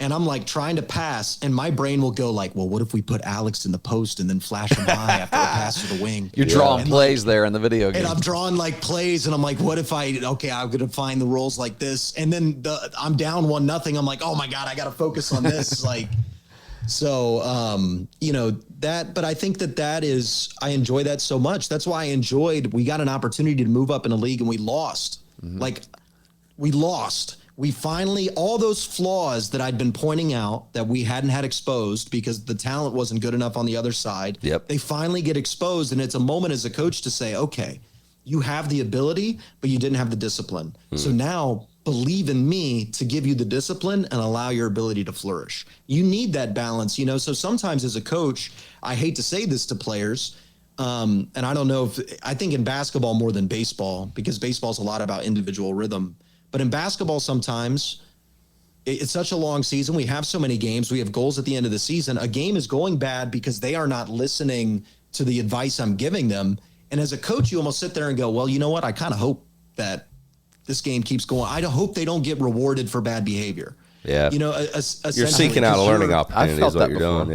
and I'm like trying to pass, and my brain will go like, well, what if we put Alex in the post and then flash him by after a pass to the wing? You're drawing plays there in the video game. And I'm drawing like plays, and I'm like, what if I'm going to find the roles like this, and then I'm down 1-0. I'm like, oh my God, I got to focus on this. So, but I think that is, I enjoy that so much. That's why we got an opportunity to move up in a league and we lost. We lost. We finally, all those flaws that I'd been pointing out that we hadn't had exposed because the talent wasn't good enough on the other side. They finally get exposed. And it's a moment as a coach to say, okay, you have the ability, but you didn't have the discipline. So now believe in me to give you the discipline and allow your ability to flourish. You need that balance, so sometimes as a coach, I hate to say this to players, and I don't know I think in basketball more than baseball, because baseball's a lot about individual rhythm, but in basketball sometimes it's such a long season. We have so many games. We have goals at the end of the season. A game is going bad because they are not listening to the advice I'm giving them. And as a coach, you almost sit there and go, well, you know what? I kind of hope that this game keeps going. I hope they don't get rewarded for bad behavior. Yeah. You're seeking out a learning opportunity is what you're doing.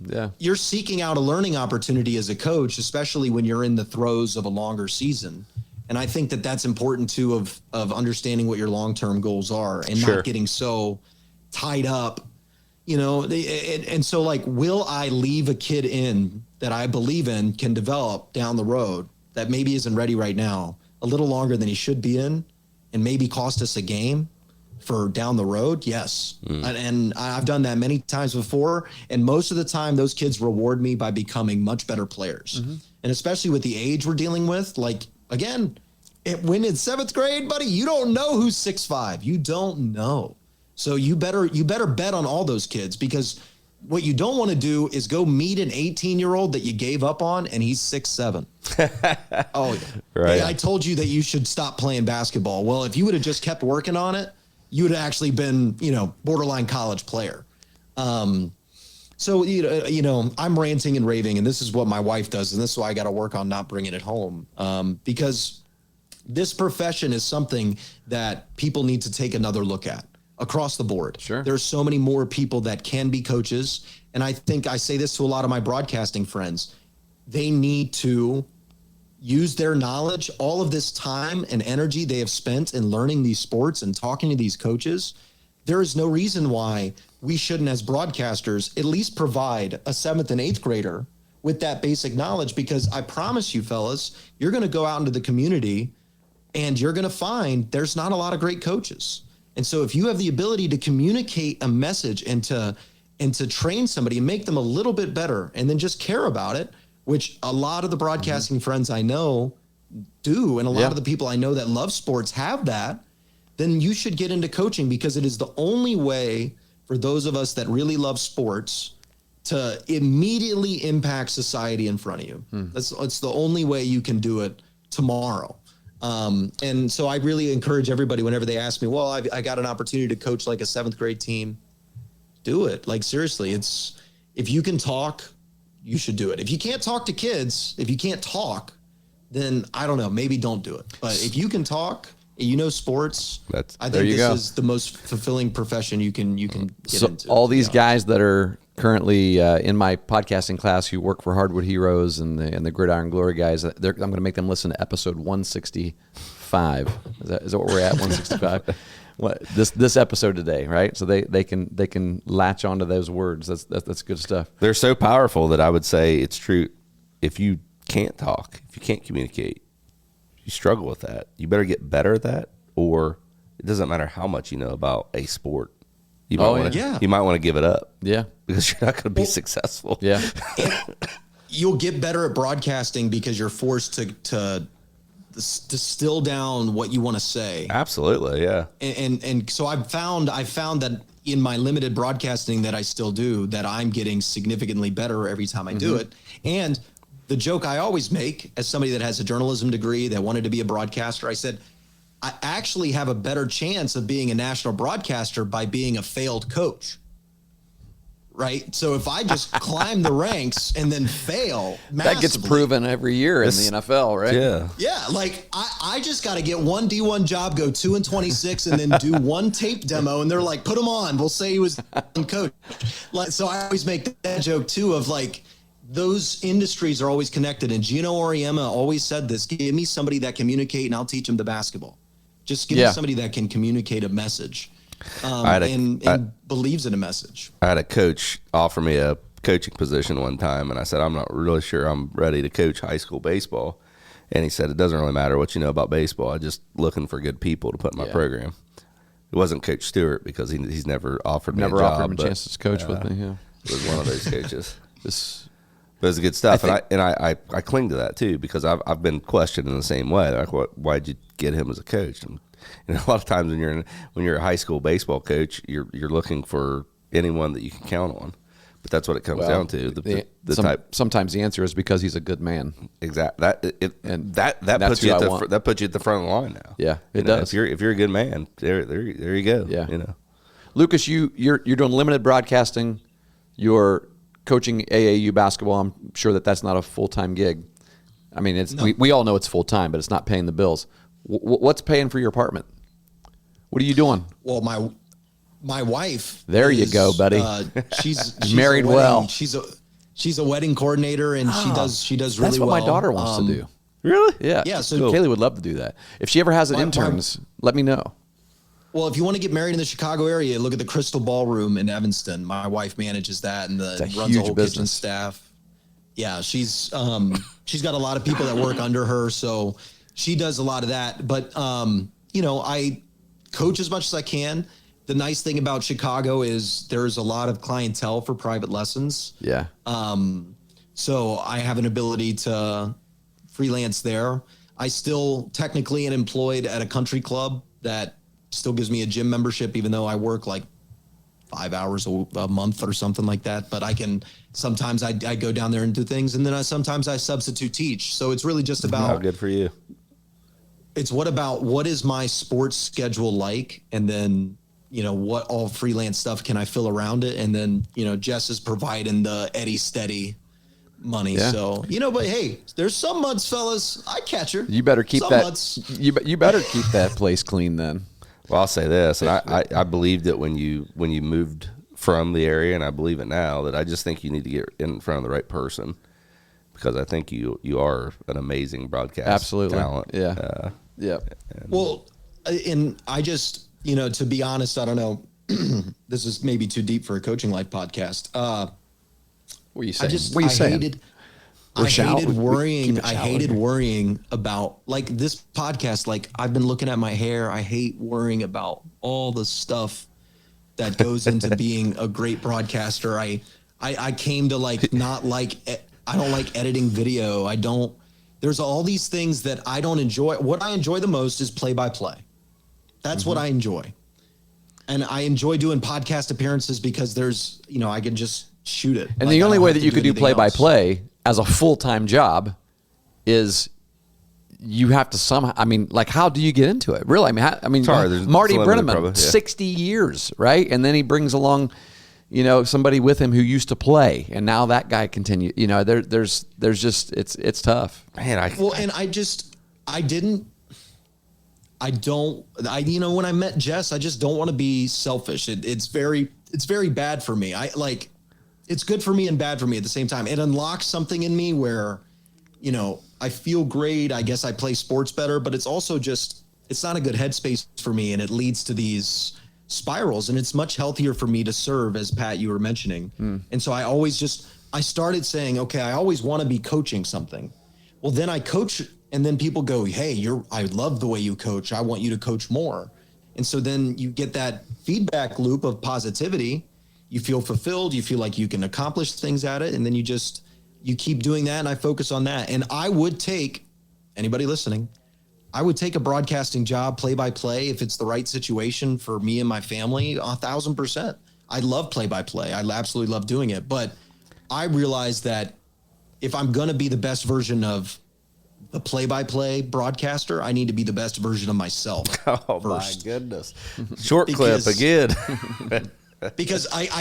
Yeah. You're seeking out a learning opportunity as a coach, especially when you're in the throes of a longer season. And I think that that's important too, of understanding what your long-term goals are and not getting so tied up, and so will I leave a kid in that I believe in can develop down the road that maybe isn't ready right now a little longer than he should be in, and maybe cost us a game for down the road? Yes. And I've done that many times before. And most of the time, those kids reward me by becoming much better players. And especially with the age we're dealing with, again, when in 7th grade, buddy, you don't know who's 6'5". You don't know. So you better bet on all those kids, because what you don't want to do is go meet an 18-year-old that you gave up on and he's 6'7". Oh, yeah. Right. Hey, I told you that you should stop playing basketball. Well, if you would have just kept working on it, you would have actually been, borderline college player. So, I'm ranting and raving, and this is what my wife does, and this is why I got to work on not bringing it home. Because this profession is something that people need to take another look at across the board. Sure. There's so many more people that can be coaches. And I think I say this to a lot of my broadcasting friends. They need to use their knowledge, all of this time and energy they have spent in learning these sports and talking to these coaches. There is no reason why we shouldn't, as broadcasters, at least provide a 7th and 8th grader with that basic knowledge, because I promise you, fellas, you're going to go out into the community and you're going to find there's not a lot of great coaches. And so if you have the ability to communicate a message and to train somebody and make them a little bit better and then just care about it, which a lot of the broadcasting friends I know do, and a lot of the people I know that love sports have that, then you should get into coaching, because it is the only way for those of us that really love sports to immediately impact society in front of you. It's the only way you can do it tomorrow. And so I really encourage everybody, whenever they ask me, well, I got an opportunity to coach like a 7th grade team, do it. Like, seriously, if you can talk, you should do it. If you can't talk to kids, if you can't talk, then I don't know, maybe don't do it. But if you can talk, you know, sports, I think this is the most fulfilling profession you can get into. All these guys that are currently in my podcasting class who work for Hardwood Heroes and the Gridiron Glory guys, I'm going to make them listen to episode 165. Is that what we're at? 165. This episode today, right? So they can latch onto those words. That's good stuff. They're so powerful that I would say it's true. If you can't talk, if you can't communicate, you struggle with that, you better get better at that, or it doesn't matter how much you know about a sport. You might want to give it up. Yeah. Because you're not going to be successful. Yeah. You'll get better at broadcasting because you're forced to distill down what you want to say. Absolutely. Yeah. And so I found that in my limited broadcasting that I still do, that I'm getting significantly better every time I do it. And the joke I always make, as somebody that has a journalism degree that wanted to be a broadcaster, I said, I actually have a better chance of being a national broadcaster by being a failed coach. Right? So if I just climb the ranks and then fail massively, that gets proven every year in the NFL, right? Yeah. Yeah. Like I just got to get one D1 job, go 2-26, and then do one tape demo. And they're like, put him on. We'll say he was coach. Like, so I always make that joke too of like, those industries are always connected. And Gino Auriemma always said this: give me somebody that communicate and I'll teach them the basketball. Just give me somebody that can communicate a message and believes in a message. I had a coach offer me a coaching position one time, and I said, I'm not really sure I'm ready to coach high school baseball. And he said, it doesn't really matter what you know about baseball. I'm just looking for good people to put in my program. It wasn't Coach Stewart, because he's never offered me a job. Never offered him a chance to coach with me. Yeah. It was one of those coaches. But it's good stuff, and I cling to that too, because I've been questioned in the same way. Like, why'd you get him as a coach? And a lot of times when you're a high school baseball coach, you're looking for anyone that you can count on. But that's what it comes down to. Sometimes the answer is because he's a good man. Exactly. That puts you at the front of the line now. Yeah, it does. If you're a good man, there you go. Yeah. You know, Lucas, you're doing limited broadcasting. You're coaching AAU basketball. I'm sure that's not a full-time gig. I mean, we all know it's full-time, but it's not paying the bills. What's paying for your apartment? What are you doing? Well, my wife. There you go, buddy. She's married well. She's a wedding coordinator, and she does really well. That's what my daughter wants to do. Really? Yeah. Yeah. So Kaylee would love to do that. If she ever has an interns, let me know. Well, if you want to get married in the Chicago area, look at the Crystal Ballroom in Evanston. My wife manages that and runs the whole kitchen staff. Yeah, she's got a lot of people that work under her, so she does a lot of that. But I coach as much as I can. The nice thing about Chicago is there's a lot of clientele for private lessons. Yeah. So I have an ability to freelance there. I still technically am employed at a country club that still gives me a gym membership, even though I work like 5 hours a month or something like that. But I can sometimes I go down there and do things, and then sometimes I substitute teach. So it's really just about how good for you. It's what is my sports schedule like, and then what all freelance stuff can I fill around it, and then Jess is providing the Eddie Steady money. Yeah. So, but hey, there's some months, fellas, I catch her. You better keep some that. Months. You better keep that place clean then. Well, I'll say this, and I believed it when you moved from the area, and I believe it now, that I just think you need to get in front of the right person, because I think you are an amazing broadcast talent. Yeah. Yeah. Well, and I just, to be honest, I don't know, this is maybe too deep for a Coaching Life podcast. What are you saying? I hated worrying about, like, this podcast. Like, I've been looking at my hair. I hate worrying about all the stuff that goes into being a great broadcaster. I came to I don't like editing video. There's all these things that I don't enjoy. What I enjoy the most is play-by-play. That's what I enjoy. And I enjoy doing podcast appearances because there's, I can just shoot it. And the only way that you could do play-by-play as a full-time job is you have to somehow, how do you get into it? Really? Marty Brenneman, 60 years, right? And then he brings along, somebody with him who used to play, and now that guy continues. There's just, it's tough. Man, when I met Jess, I just don't want to be selfish. It's very bad for me. It's good for me and bad for me at the same time. It unlocks something in me where, I feel great. I guess I play sports better, but it's also just, it's not a good headspace for me. And it leads to these spirals, and it's much healthier for me to serve, as Pat, you were mentioning. And so I started saying, okay, I always want to be coaching something. Well, then I coach, and then people go, hey, I love the way you coach. I want you to coach more. And so then you get that feedback loop of positivity. You feel fulfilled. You feel like you can accomplish things at it. And then you keep doing that, and I focus on that. And I would take, anybody listening, I would take a broadcasting job, play-by-play, if it's the right situation for me and my family, 1,000%. I love play-by-play. I absolutely love doing it. But I realize that if I'm going to be the best version of the play-by-play broadcaster, I need to be the best version of myself first. My goodness. Short clip again. Because if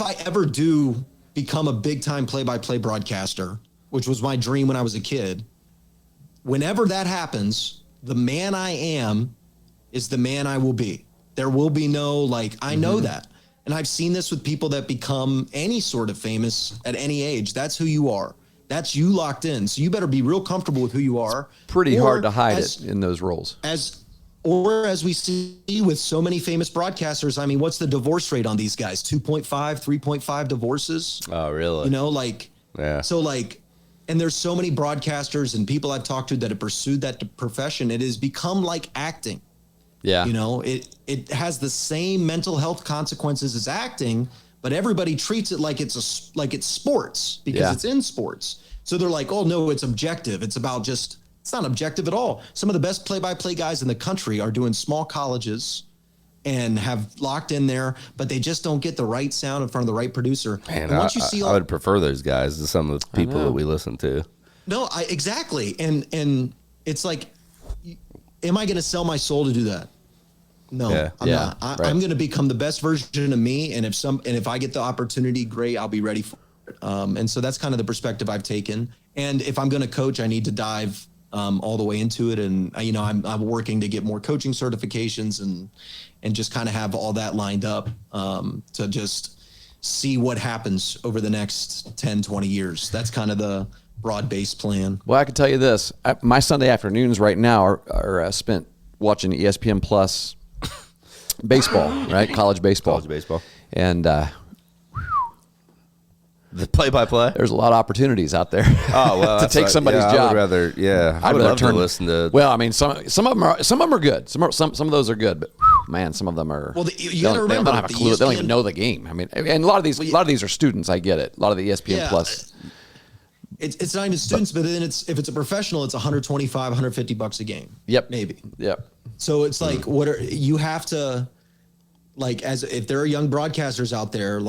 I ever do become a big-time play-by-play broadcaster, which was my dream when I was a kid, whenever that happens, the man I am is the man I will be. There will be no, I know that. And I've seen this with people that become any sort of famous at any age. That's who you are. That's you locked in. So you better be real comfortable with who you are. It's pretty hard to hide it in those roles. As we see with so many famous broadcasters, what's the divorce rate on these guys? 2.5, 3.5 divorces? Oh, really? Yeah. So and there's so many broadcasters and people I've talked to that have pursued that profession. It has become like acting. Yeah. It has the same mental health consequences as acting, but everybody treats it like it's sports because it's in sports. So they're like, oh no, it's objective. It's not objective at all. Some of the best play-by-play guys in the country are doing small colleges and have locked in there, but they just don't get the right sound in front of the right producer. Man, I would prefer those guys to some of the people that we listen to. No, exactly. And it's like, am I going to sell my soul to do that? No, I'm not. I'm going to become the best version of me. And if I get the opportunity, great, I'll be ready for it. And so that's kind of the perspective I've taken. And if I'm going to coach, I need to dive all the way into it. And I'm working to get more coaching certifications and just kind of have all that lined up to just see what happens over the next 10, 20 years. That's kind of the broad-based plan. Well, I can tell you this. My Sunday afternoons right now are spent watching ESPN Plus baseball, right? College baseball. And the play-by-play. There's a lot of opportunities out there. Oh well, to take somebody's job. I would love to listen to. Well, some of them are good. Some of those are good, but man, some of them are. Well, you got to remember, they don't have a clue. They don't even know the game. And a lot of these are students. I get it. A lot of the ESPN Plus. It's not even students, but then if it's a professional, it's $125, $150 a game. Yep. Maybe. Yep. So it's like, you have to, if there are young broadcasters out there,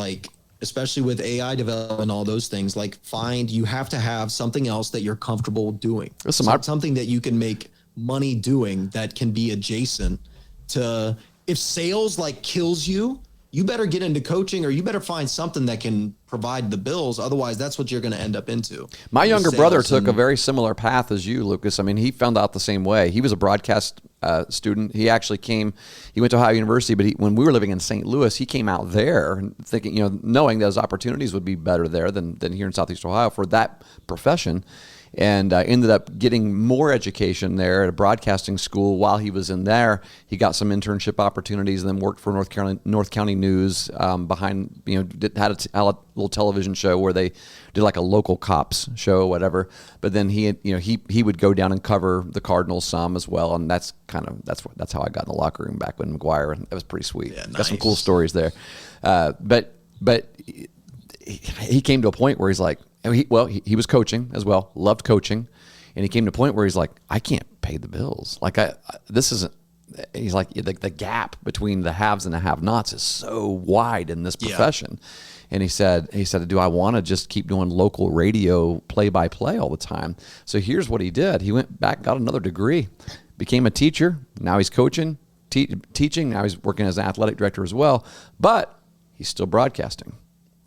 especially with AI development and all those things, you have to have something else that you're comfortable doing. Something that you can make money doing that can be adjacent to, if sales kills you, you better get into coaching, or you better find something that can provide the bills. Otherwise, that's what you're going to end up into. My younger brother took a very similar path as you, Lucas. I mean, he found out the same way. He was a broadcast student. He actually he went to Ohio University, but when we were living in St. Louis, he came out there thinking, knowing those opportunities would be better there than here in Southeast Ohio for that profession. And ended up getting more education there at a broadcasting school. While he was in there, he got some internship opportunities, and then worked for North County News behind, had a little television show where they did like a local cops show or whatever. But then he would go down and cover the Cardinals some as well, and that's how I got in the locker room back with McGuire, and that was pretty sweet. Yeah, nice. Got some cool stories there. But he came to a point where he's like, he was coaching as well, loved coaching, and he came to a point where he's like, I can't pay the bills. Like this isn't. He's like, the gap between the haves and the have-nots is so wide in this profession. Yeah. And he said, do I want to just keep doing local radio play-by-play all the time? So here's what he did. He went back, got another degree, became a teacher. Now he's coaching, teaching. Now he's working as an athletic director as well, but he's still broadcasting.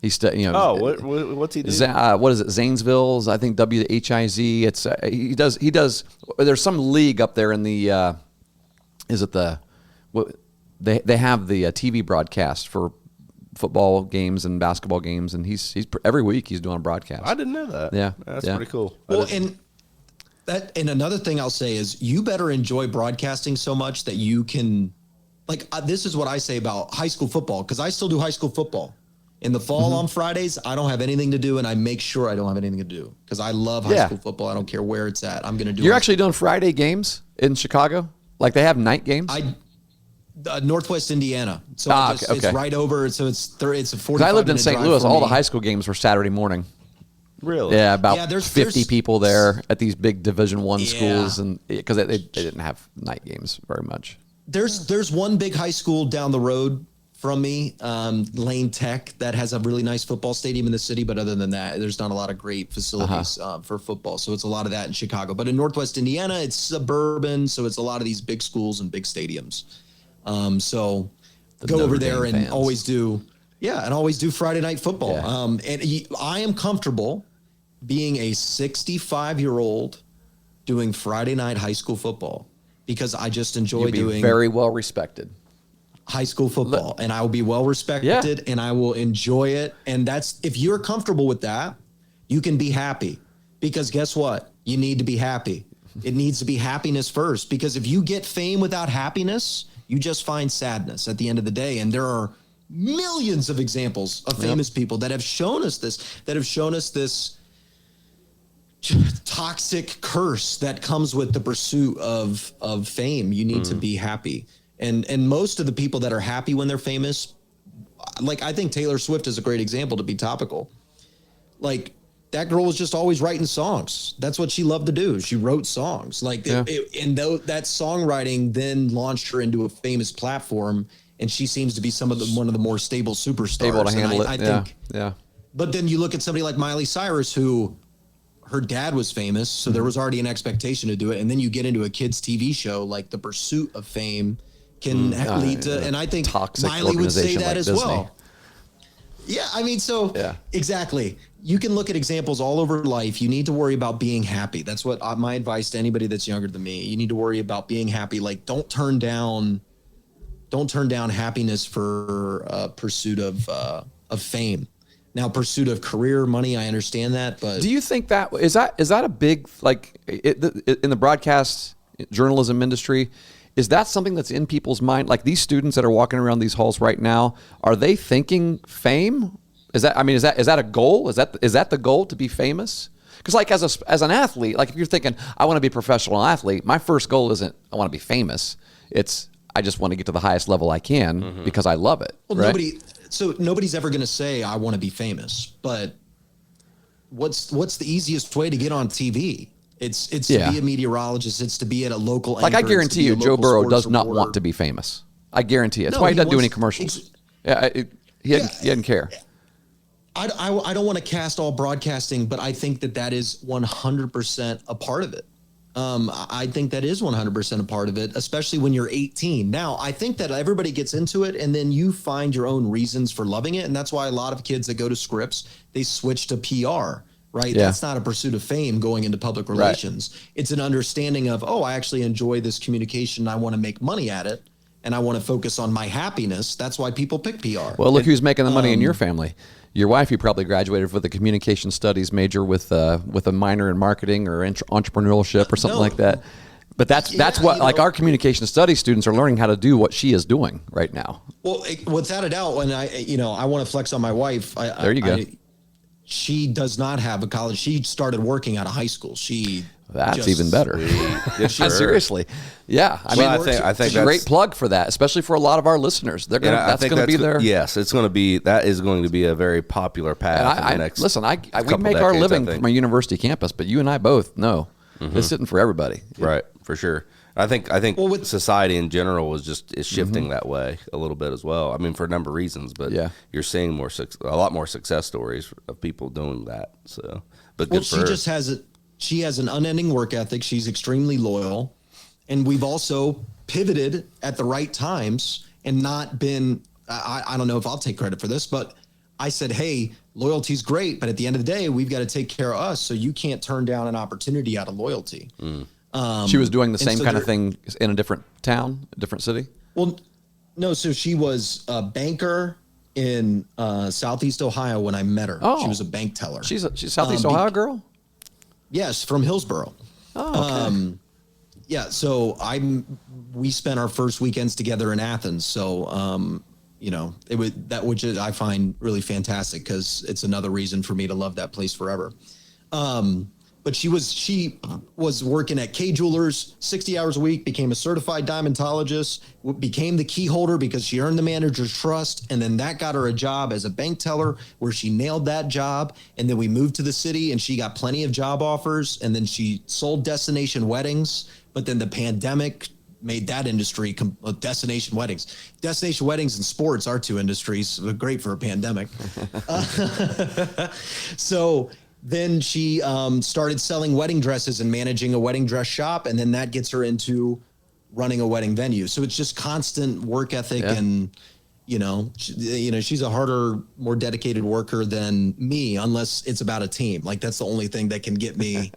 He's still, what's he do? What is it? Zanesville's, I think, WHIZ. It's he does. There's some league up there in the. Is it the? They have the TV broadcast for football games and basketball games, and he's every week he's doing a broadcast. I didn't know that. Yeah, that's pretty cool. Well, and another thing I'll say is you better enjoy broadcasting so much that you can, this is what I say about high school football, because I still do high school football. In the fall on Fridays, I don't have anything to do, and I make sure I don't have anything to do because I love high school football. I don't care where it's at. I'm going to do it. You're actually doing Friday games in Chicago? Like they have night games? Northwest Indiana. So it's right over. So it's a 45 I lived in St. Louis. All the high school games were Saturday morning. Really? Yeah, there's 50 people there at these big Division I schools, and because they didn't have night games very much. There's one big high school down the road from me, Lane Tech, that has a really nice football stadium in the city. But other than that, there's not a lot of great facilities for football. So it's a lot of that in Chicago. But in Northwest Indiana, it's suburban. So it's a lot of these big schools and big stadiums. So go over there and always do Friday night football. Yeah. I am comfortable being a 65-year-old doing Friday night high school football because I just enjoy doing very well respected high school football, and I will be well respected and I will enjoy it. And if you're comfortable with that, you can be happy, because guess what? You need to be happy. It needs to be happiness first, because if you get fame without happiness, you just find sadness at the end of the day. And there are millions of examples of famous people that have shown us this, toxic curse that comes with the pursuit of fame. You need to be happy. And most of the people that are happy when they're famous, I think Taylor Swift is a great example to be topical. That girl was just always writing songs. That's what she loved to do. She wrote songs. That songwriting then launched her into a famous platform, and she seems to be one of the more stable superstars. Able to handle it. I think. But then you look at somebody like Miley Cyrus, who her dad was famous, so there was already an expectation to do it. And then you get into a kids TV show, the pursuit of fame can lead to, and I think Miley would say that as Disney. Well. Yeah, I mean, exactly. You can look at examples all over life. You need to worry about being happy. That's what my advice to anybody that's younger than me. You need to worry about being happy. Don't turn down happiness for pursuit of fame. Now, pursuit of career, money, I understand that, but do you think that is a big in the broadcast journalism industry? Is that something that's in people's mind? Like these students that are walking around these halls right now, are they thinking fame? Is that a goal? Is that the goal, to be famous? Because as an athlete, if you're thinking I want to be a professional athlete, my first goal isn't I want to be famous. It's I just want to get to the highest level I can because I love it. Well, right? Nobody's ever going to say I want to be famous, but what's the easiest way to get on TV? It's to be a meteorologist. It's to be at a local anchor. I guarantee you, Joe Burrow does not want to be famous. I guarantee it. That's why he doesn't do any commercials. He didn't care. I don't want to cast all broadcasting, but I think that is 100% a part of it. I think that is 100% a part of it, especially when you're 18. Now, I think that everybody gets into it and then you find your own reasons for loving it. And that's why a lot of kids that go to Scripps, they switch to PR, right? Yeah. That's not a pursuit of fame going into public relations. Right. It's an understanding of, oh, I actually enjoy this communication. I want to make money at it. And I want to focus on my happiness. That's why people pick PR. Well, look who's making the money in your family. Your wife, you probably graduated with a communication studies major with a minor in marketing or entrepreneurship or something like that. But that's what, like, our communication studies students are learning how to do what she is doing right now. Well, without a doubt, when I want to flex on my wife. There you go. She does not have a college. She started working out of high school. That's even better. Seriously. Yeah. I mean, I think that's a great plug for that, especially for a lot of our listeners. That's going to be there. Yes, that is going to be a very popular path in the next we make our living from a university campus, but you and I both know this isn't for everybody. Right, for sure. I think society in general is shifting that way a little bit as well. I mean, for a number of reasons, but you're seeing a lot more success stories of people doing that. So, but good for her. She has an unending work ethic. She's extremely loyal. And we've also pivoted at the right times and not been, I don't know if I'll take credit for this, but I said, hey, loyalty's great, but at the end of the day, we've got to take care of us. So you can't turn down an opportunity out of loyalty. She was doing the same kind of thing in a different town, a different city? Well, no. So she was a banker in Southeast Ohio when I met her. She was a bank teller. She's a Southeast Ohio girl? Yes, from Hillsboro. Oh, okay. Yeah, so we spent our first weekends together in Athens. So, which I find really fantastic because it's another reason for me to love that place forever. But she was working at K Jewelers 60 hours a week, became a certified diamondologist, became the key holder because she earned the manager's trust. And then that got her a job as a bank teller where she nailed that job. And then we moved to the city and she got plenty of job offers. And then she sold destination weddings. But then the pandemic made that industry destination weddings. Destination weddings and sports are two industries. Great for a pandemic. So then she started selling wedding dresses and managing a wedding dress shop. And then that gets her into running a wedding venue. So it's just constant work ethic. Yeah. And, she's a harder, more dedicated worker than me, unless it's about a team. Like that's the only thing that can get me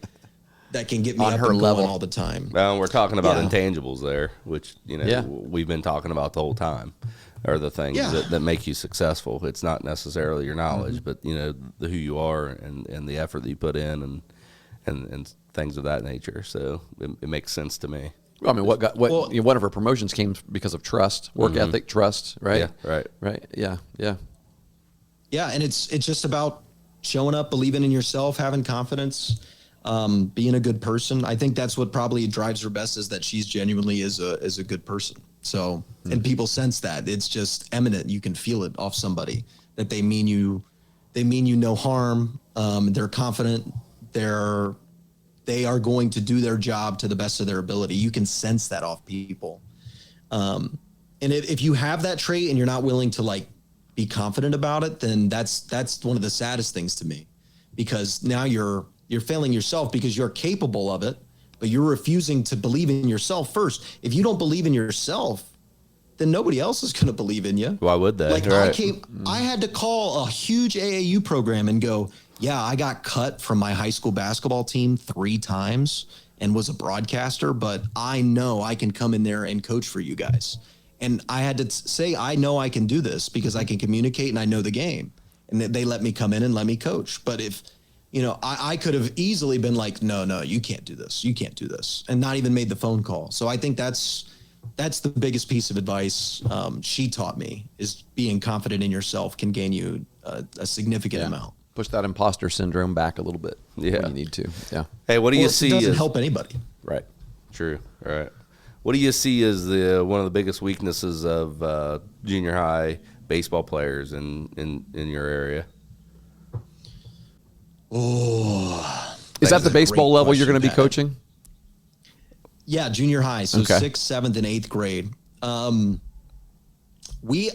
on up her level all the time. We're talking about intangibles there, which, we've been talking about the whole time. Are the things that make you successful. It's not necessarily your knowledge, but who you are and the effort that you put in and things of that nature. So it makes sense to me. Well, I mean, one of her promotions came because of trust, work ethic, trust, right? Yeah, right. Yeah. Yeah, and it's just about showing up, believing in yourself, having confidence, being a good person. I think that's what probably drives her best is that she's genuinely is a good person. So, and people sense that it's just eminent. You can feel it off somebody that they mean you no harm. They're confident. They are going to do their job to the best of their ability. You can sense that off people. And if you have that trait and you're not willing to be confident about it, then that's one of the saddest things to me, because now you're failing yourself because you're capable of it. But you're refusing to believe in yourself first. If you don't believe in yourself, then nobody else is going to believe in you. Why would they? I had to call a huge AAU program and go, yeah, I got cut from my high school basketball team 3 times and was a broadcaster, but I know I can come in there and coach for you guys. And I had to say, I know I can do this because I can communicate and I know the game. And they let me come in and let me coach. But if I could have easily been like, no, you can't do this. You can't do this. And not even made the phone call. So I think that's the biggest piece of advice she taught me is being confident in yourself can gain you a significant amount. Push that imposter syndrome back a little bit when you need to. Yeah. Hey, what do you see? It doesn't help anybody. Right. True. All right. What do you see as one of the biggest weaknesses of junior high baseball players in your area? Oh, is that the baseball level you're going to be coaching? Yeah, junior high. So 6th, 7th, and 8th grade.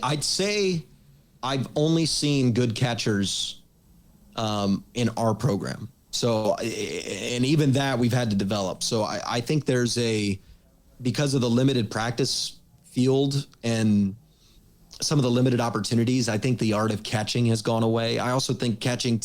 I'd say I've only seen good catchers in our program. So, and even that we've had to develop. So I think because of the limited practice field and some of the limited opportunities, I think the art of catching has gone away. I also think catching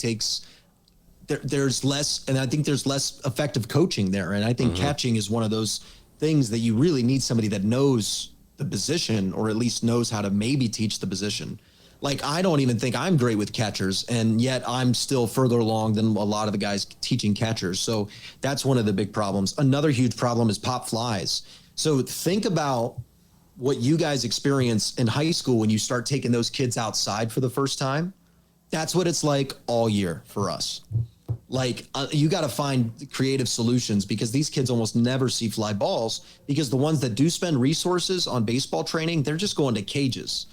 there's less, and I think there's less effective coaching there. And I think catching is one of those things that you really need somebody that knows the position, or at least knows how to maybe teach the position. Like, I don't even think I'm great with catchers, and yet I'm still further along than a lot of the guys teaching catchers. So that's one of the big problems. Another huge problem is pop flies. So think about what you guys experience in high school when you start taking those kids outside for the first time. That's what it's like all year for us. Like, you got to find creative solutions, because these kids almost never see fly balls, because the ones that do spend resources on baseball training, they're just going to cages.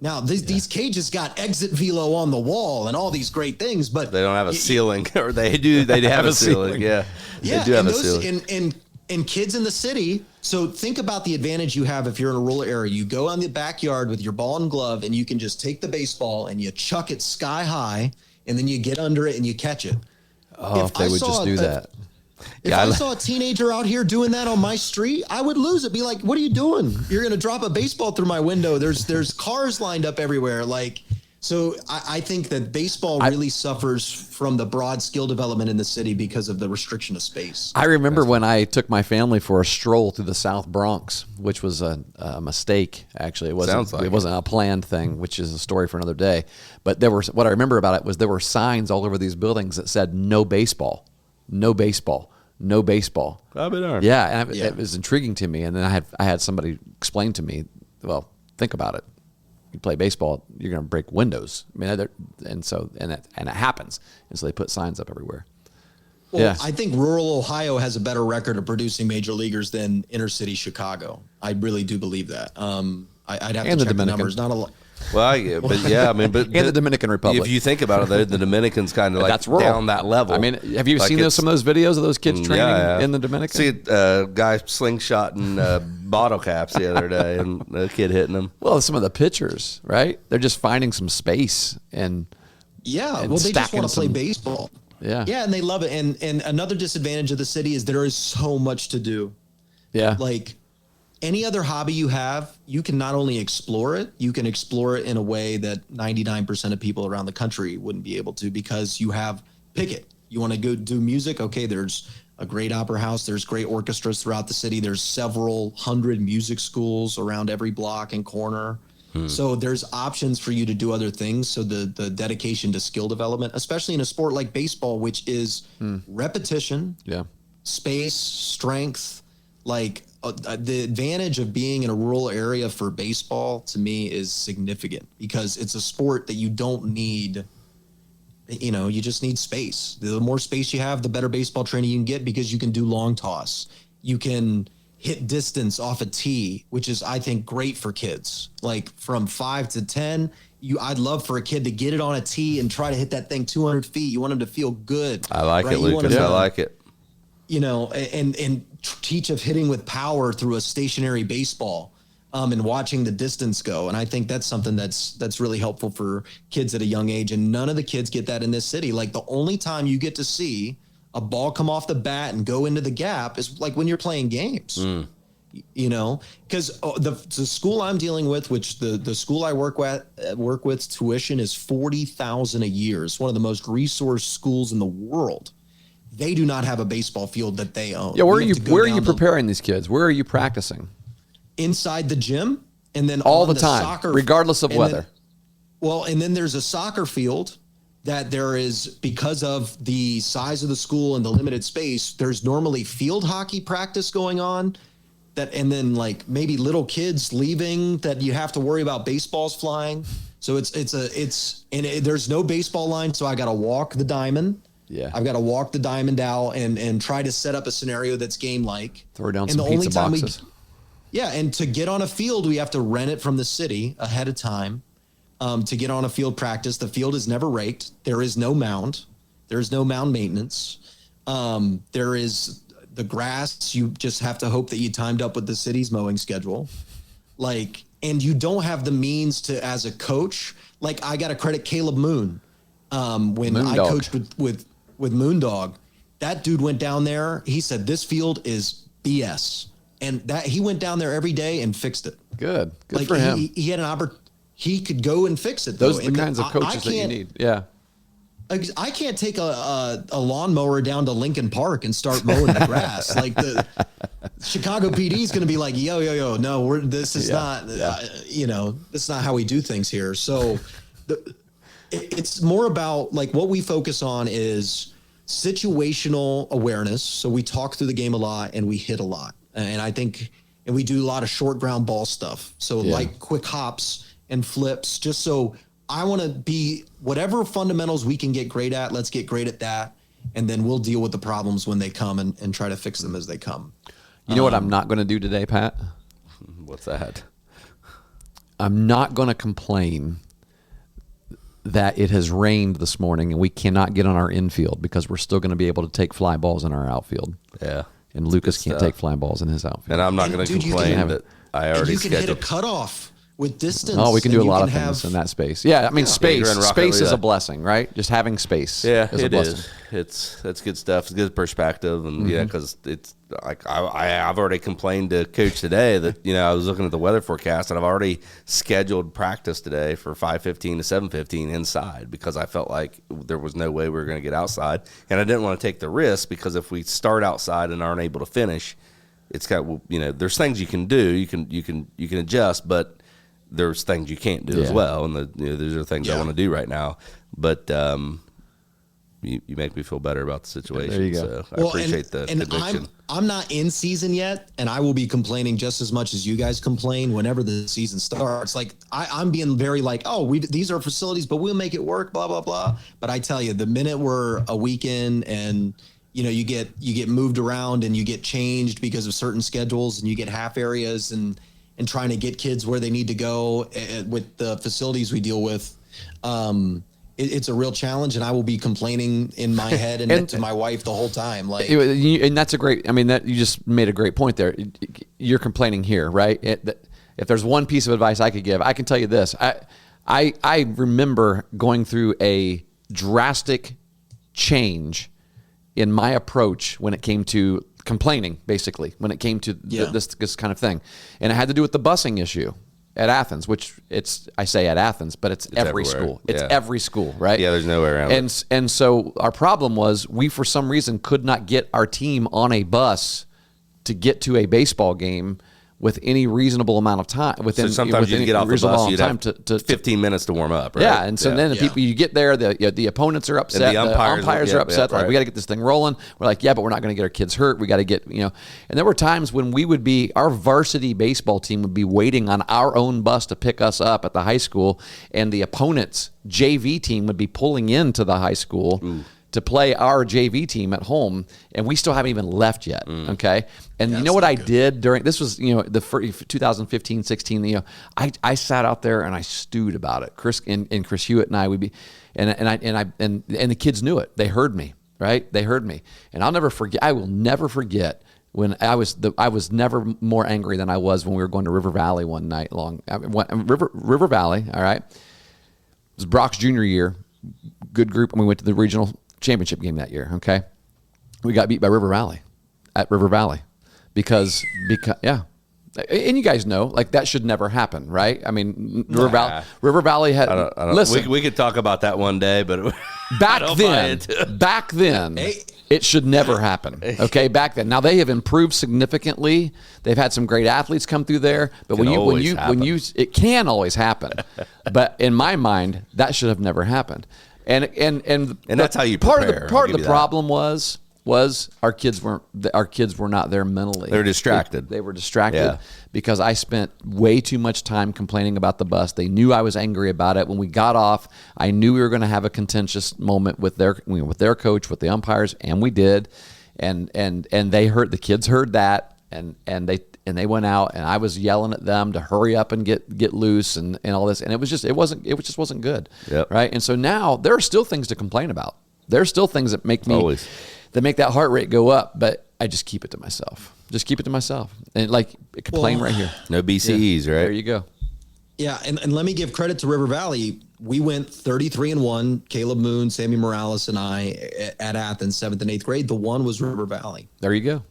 Now, these cages got exit velo on the wall and all these great things, but they don't have a ceiling, or they have a ceiling. Yeah. They do have a ceiling. And kids in the city, so think about the advantage you have if you're in a rural area. You go on the backyard with your ball and glove, and you can just take the baseball and you chuck it sky high, and then you get under it and you catch it. Oh, if they would just do that. If I saw a teenager out here doing that on my street, I would lose it. Be like, what are you doing? You're going to drop a baseball through my window. There's cars lined up everywhere. Like, so I think that baseball really suffers from the broad skill development in the city because of the restriction of space. I remember when I took my family for a stroll through the South Bronx, which was a mistake. Actually, it wasn't a planned thing, which is a story for another day. But what I remember about it was there were signs all over these buildings that said "No baseball, no baseball, no baseball." I'll be darned. Yeah, and it was intriguing to me. And then I had somebody explain to me, well, think about it. You play baseball, you're going to break windows. I mean, and it happens. And so they put signs up everywhere. Well, I think rural Ohio has a better record of producing major leaguers than inner city Chicago. I really do believe that. I'd have to check the numbers. Not a lot. Well, and the Dominican Republic. If you think about it, the Dominicans kind of like down that level. I mean, have you seen some of those videos of those kids training in the Dominican? See a guy slingshotting bottle caps the other day, and a kid hitting them. Well, some of the pitchers, right? They're just finding some space and they just want to play baseball. Yeah, and they love it. And another disadvantage of the city is there is so much to do. Yeah, like any other hobby you have, you can not only explore it, you can explore it in a way that 99% of people around the country wouldn't be able to, because you pick it. You want to go do music? Okay, there's a great opera house. There's great orchestras throughout the city. There's several hundred music schools around every block and corner. So there's options for you to do other things. So the dedication to skill development, especially in a sport like baseball, which is repetition, space, strength, like the advantage of being in a rural area for baseball to me is significant, because it's a sport that you don't need, you just need space. The more space you have, the better baseball training you can get, because you can do long toss. You can hit distance off a tee, which is, I think, great for kids. Like from 5 to 10, I'd love for a kid to get it on a tee and try to hit that thing 200 feet. You want them to feel good. I like it, Lucas. I like it. And teach of hitting with power through a stationary baseball, and watching the distance go. And I think that's something that's really helpful for kids at a young age. And none of the kids get that in this city. Like, the only time you get to see a ball come off the bat and go into the gap is like when you're playing games. Because the school I'm dealing with, which the school I work with, tuition is $40,000 a year. It's one of the most resourced schools in the world. They do not have a baseball field that they own. Yeah, where are you preparing these kids? Where are you practicing? Inside the gym, and then all the time, regardless of weather. And then there's a soccer field that there is, because of the size of the school and the limited space, there's normally field hockey practice going on. And then like maybe little kids leaving that you have to worry about baseballs flying. So there's no baseball line, so I got to walk the diamond. Yeah, I've got to walk the diamond out and try to set up a scenario that's game-like. Throw down some pizza boxes. And to get on a field, we have to rent it from the city ahead of time to get on a field practice. The field is never raked. There is no mound. There is no mound maintenance. There is the grass. You just have to hope that you timed up with the city's mowing schedule. And you don't have the means to, as a coach, like I got to credit Caleb Moon. When I coached with with Moondog. That dude went down there. He said, this field is BS. And that he went down there every day and fixed it. Good like for him. He had an opportunity. He could go and fix it. Those are the kinds of coaches that you need. Yeah. I can't take a lawnmower down to Lincoln Park and start mowing the grass. Like the Chicago PD is going to be like, yo, no, this is not, this is not how we do things here. So it's more about like what we focus on is situational awareness. So we talk through the game a lot and we hit a lot. And I think, and we do a lot of short ground ball stuff. So like quick hops and flips, just so I want to be whatever fundamentals we can get great at, let's get great at that. And then we'll deal with the problems when they come and try to fix them as they come. You know what I'm not going to do today, Pat? What's that? I'm not going to complain that it has rained this morning and we cannot get on our infield because we're still going to be able to take fly balls in our outfield. Yeah. And Lucas can't take fly balls in his outfield. And I'm not going to complain that I already scheduled. You can hit a cutoff with distance. Oh, we can do a lot of things in that space. Yeah, I mean, space is a blessing, right? Just having space. Yeah, it is. That's good stuff. It's good perspective, and because it's like I've already complained to Coach today that I was looking at the weather forecast and I've already scheduled practice today for 5:15 to 7:15 inside because I felt like there was no way we were going to get outside, and I didn't want to take the risk because if we start outside and aren't able to finish, it's got there's things you can do, you can adjust, but there's things you can't do as well, and these are things I want to do right now. But you make me feel better about the situation. There you go. So I appreciate the conviction. I'm not in season yet, and I will be complaining just as much as you guys complain whenever the season starts. Like I'm being very like, these are facilities, but we'll make it work, blah blah blah. But I tell you, the minute we're a weekend and you get moved around and you get changed because of certain schedules, and you get half areas and trying to get kids where they need to go with the facilities we deal with, it's a real challenge, and I will be complaining in my head and to my wife the whole time. Like, and that's a great. I mean, that you just made a great point there. You're complaining here, right? If there's one piece of advice I could give, I can tell you this. I remember going through a drastic change in my approach when it came to complaining, basically, when it came to this kind of thing. And it had to do with the busing issue at Athens, which I say at Athens, but it's every everywhere. school. It's every school, right? Yeah, there's no way around it. And so our problem was we, for some reason, could not get our team on a bus to get to a baseball game with any reasonable amount of time. So sometimes you get off the bus, you'd have to 15 minutes to warm up, right? Yeah, and so then the people, you get there, the opponents are upset, the umpires are upset, like, we got to get this thing rolling. We're like, but we're not going to get our kids hurt. We got to get, and there were times when our varsity baseball team would be waiting on our own bus to pick us up at the high school, and the opponent's JV team would be pulling into the high school to play our JV team at home, and we still haven't even left yet, okay? And you know what I did during, this was, the 2015-16, I sat out there and I stewed about it. Chris Hewitt and I would be, and the kids knew it. They heard me, right? They heard me. And I will never forget when I was never more angry than I was when we were going to River Valley one night long. River Valley, all right? It was Brock's junior year, good group, and we went to the regional championship game that year, okay? We got beat by River Valley at River Valley because and you guys know, like, that should never happen, right? I mean, River Valley had, I don't, listen. We could talk about that one day, but back then, it should never happen, okay? Back then. Now, they have improved significantly. They've had some great athletes come through there, but it can always happen. But in my mind, that should have never happened. And that's how you prepare. Part of the problem was our kids were not there mentally. They were distracted. They were distracted because I spent way too much time complaining about the bus. They knew I was angry about it. When we got off, I knew we were going to have a contentious moment with their coach, with the umpires, and we did. And the kids heard that, and they went out, and I was yelling at them to hurry up and get loose and all this, and it just wasn't good, right? And so now there are still things to complain about. There are still things that make that heart rate go up, but I just keep it to myself. And complain right here. No BCEs, right? There you go. Yeah, and let me give credit to River Valley. we went 33-1. Caleb Moon, Sammy Morales, and I at Athens, 7th and 8th grade. The one was River Valley. There you go.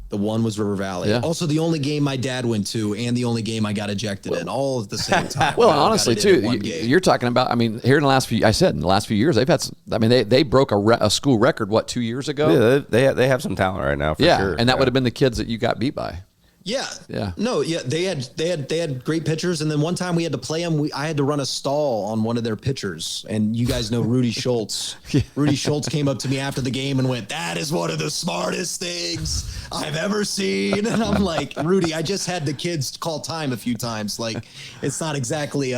The one was River Valley. Yeah. Also, the only game my dad went to, and the only game I got ejected in, all at the same time. Well, honestly, too, you're talking about. I mean, here in the last few, in the last few years, they've had. They broke a school record 2 years ago. Yeah, they have some talent right now. For sure. And that would have been the kids that you got beat by. Yeah. No, yeah, they had great pitchers, and then one time we had to play them. I had to run a stall on one of their pitchers, and you guys know Rudy Schultz. Rudy Schultz came up to me after the game and went, "That is one of the smartest things I've ever seen." And I'm like, "Rudy, I just had the kids call time a few times. Like, it's not exactly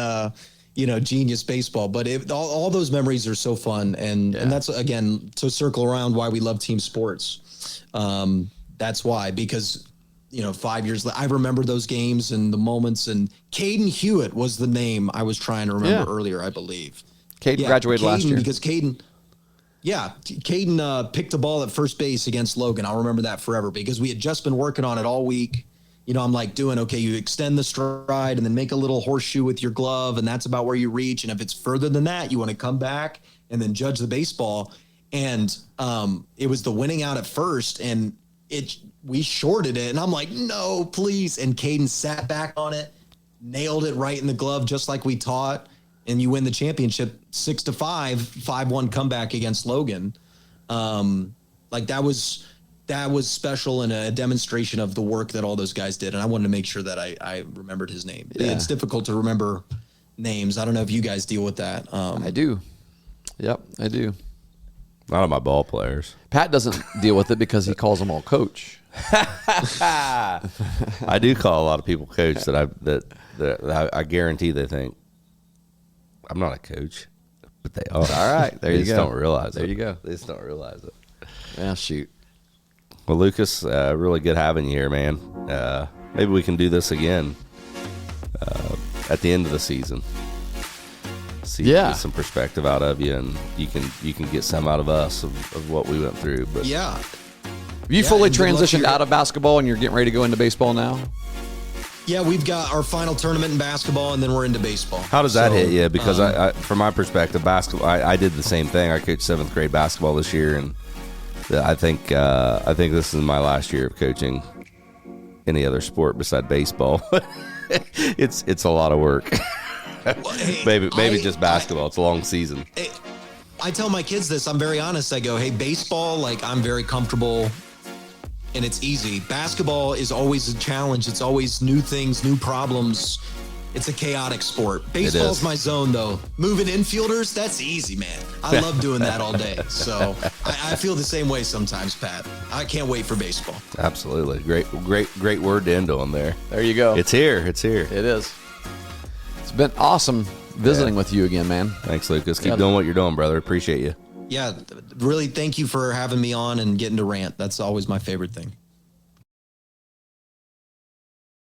genius baseball, but all those memories are so fun, and that's again to circle around why we love team sports. That's why, because 5 years later, I remember those games and the moments. And Caden Hewitt was the name I was trying to remember earlier, I believe. Caden graduated last year. Because Caden picked the ball at first base against Logan. I'll remember that forever because we had just been working on it all week. I'm like doing, okay, you extend the stride and then make a little horseshoe with your glove, and that's about where you reach. And if it's further than that, you want to come back and then judge the baseball. And it was the winning out at first, and we shorted it, and I'm like, no, please. And Caden sat back on it, nailed it right in the glove, just like we taught. And you win the championship 6-5, 5-1 comeback against Logan. That was special and a demonstration of the work that all those guys did. And I wanted to make sure that I remembered his name. Yeah. It's difficult to remember names. I don't know if you guys deal with that. I do. Yep, I do. Not on my ball players. Pat doesn't deal with it because he calls them all coach. I do call a lot of people coach that I guarantee they think I'm not a coach, but they are. All right, there you go. They just don't realize it. There you go. They just don't realize it. Yeah, shoot. Well, Lucas, really good having you here, man. Maybe we can do this again at the end of the season. Get some perspective out of you, and you can get some out of us of what we went through. But have you fully transitioned out of basketball and you're getting ready to go into baseball now? Yeah, we've got our final tournament in basketball, and then we're into baseball. How does that hit you? Because I from my perspective, basketball, I did the same thing. I coached 7th grade basketball this year, and I think this is my last year of coaching any other sport beside baseball. It's a lot of work. Well, hey, maybe just basketball. It's a long season. I tell my kids this. I'm very honest. I go, hey, baseball, I'm very comfortable and it's easy. Basketball is always a challenge. It's always new things, new problems. It's a chaotic sport. Baseball's my zone, though. Moving infielders, that's easy, man. I love doing that all day. So I feel the same way sometimes, Pat. I can't wait for baseball. Absolutely. Great word to end on there. There you go. It's here. It is. It's been awesome visiting with you again, man. Thanks, Lucas. Keep doing what you're doing, brother. Appreciate you. Yeah, really, thank you for having me on and getting to rant. That's always my favorite thing.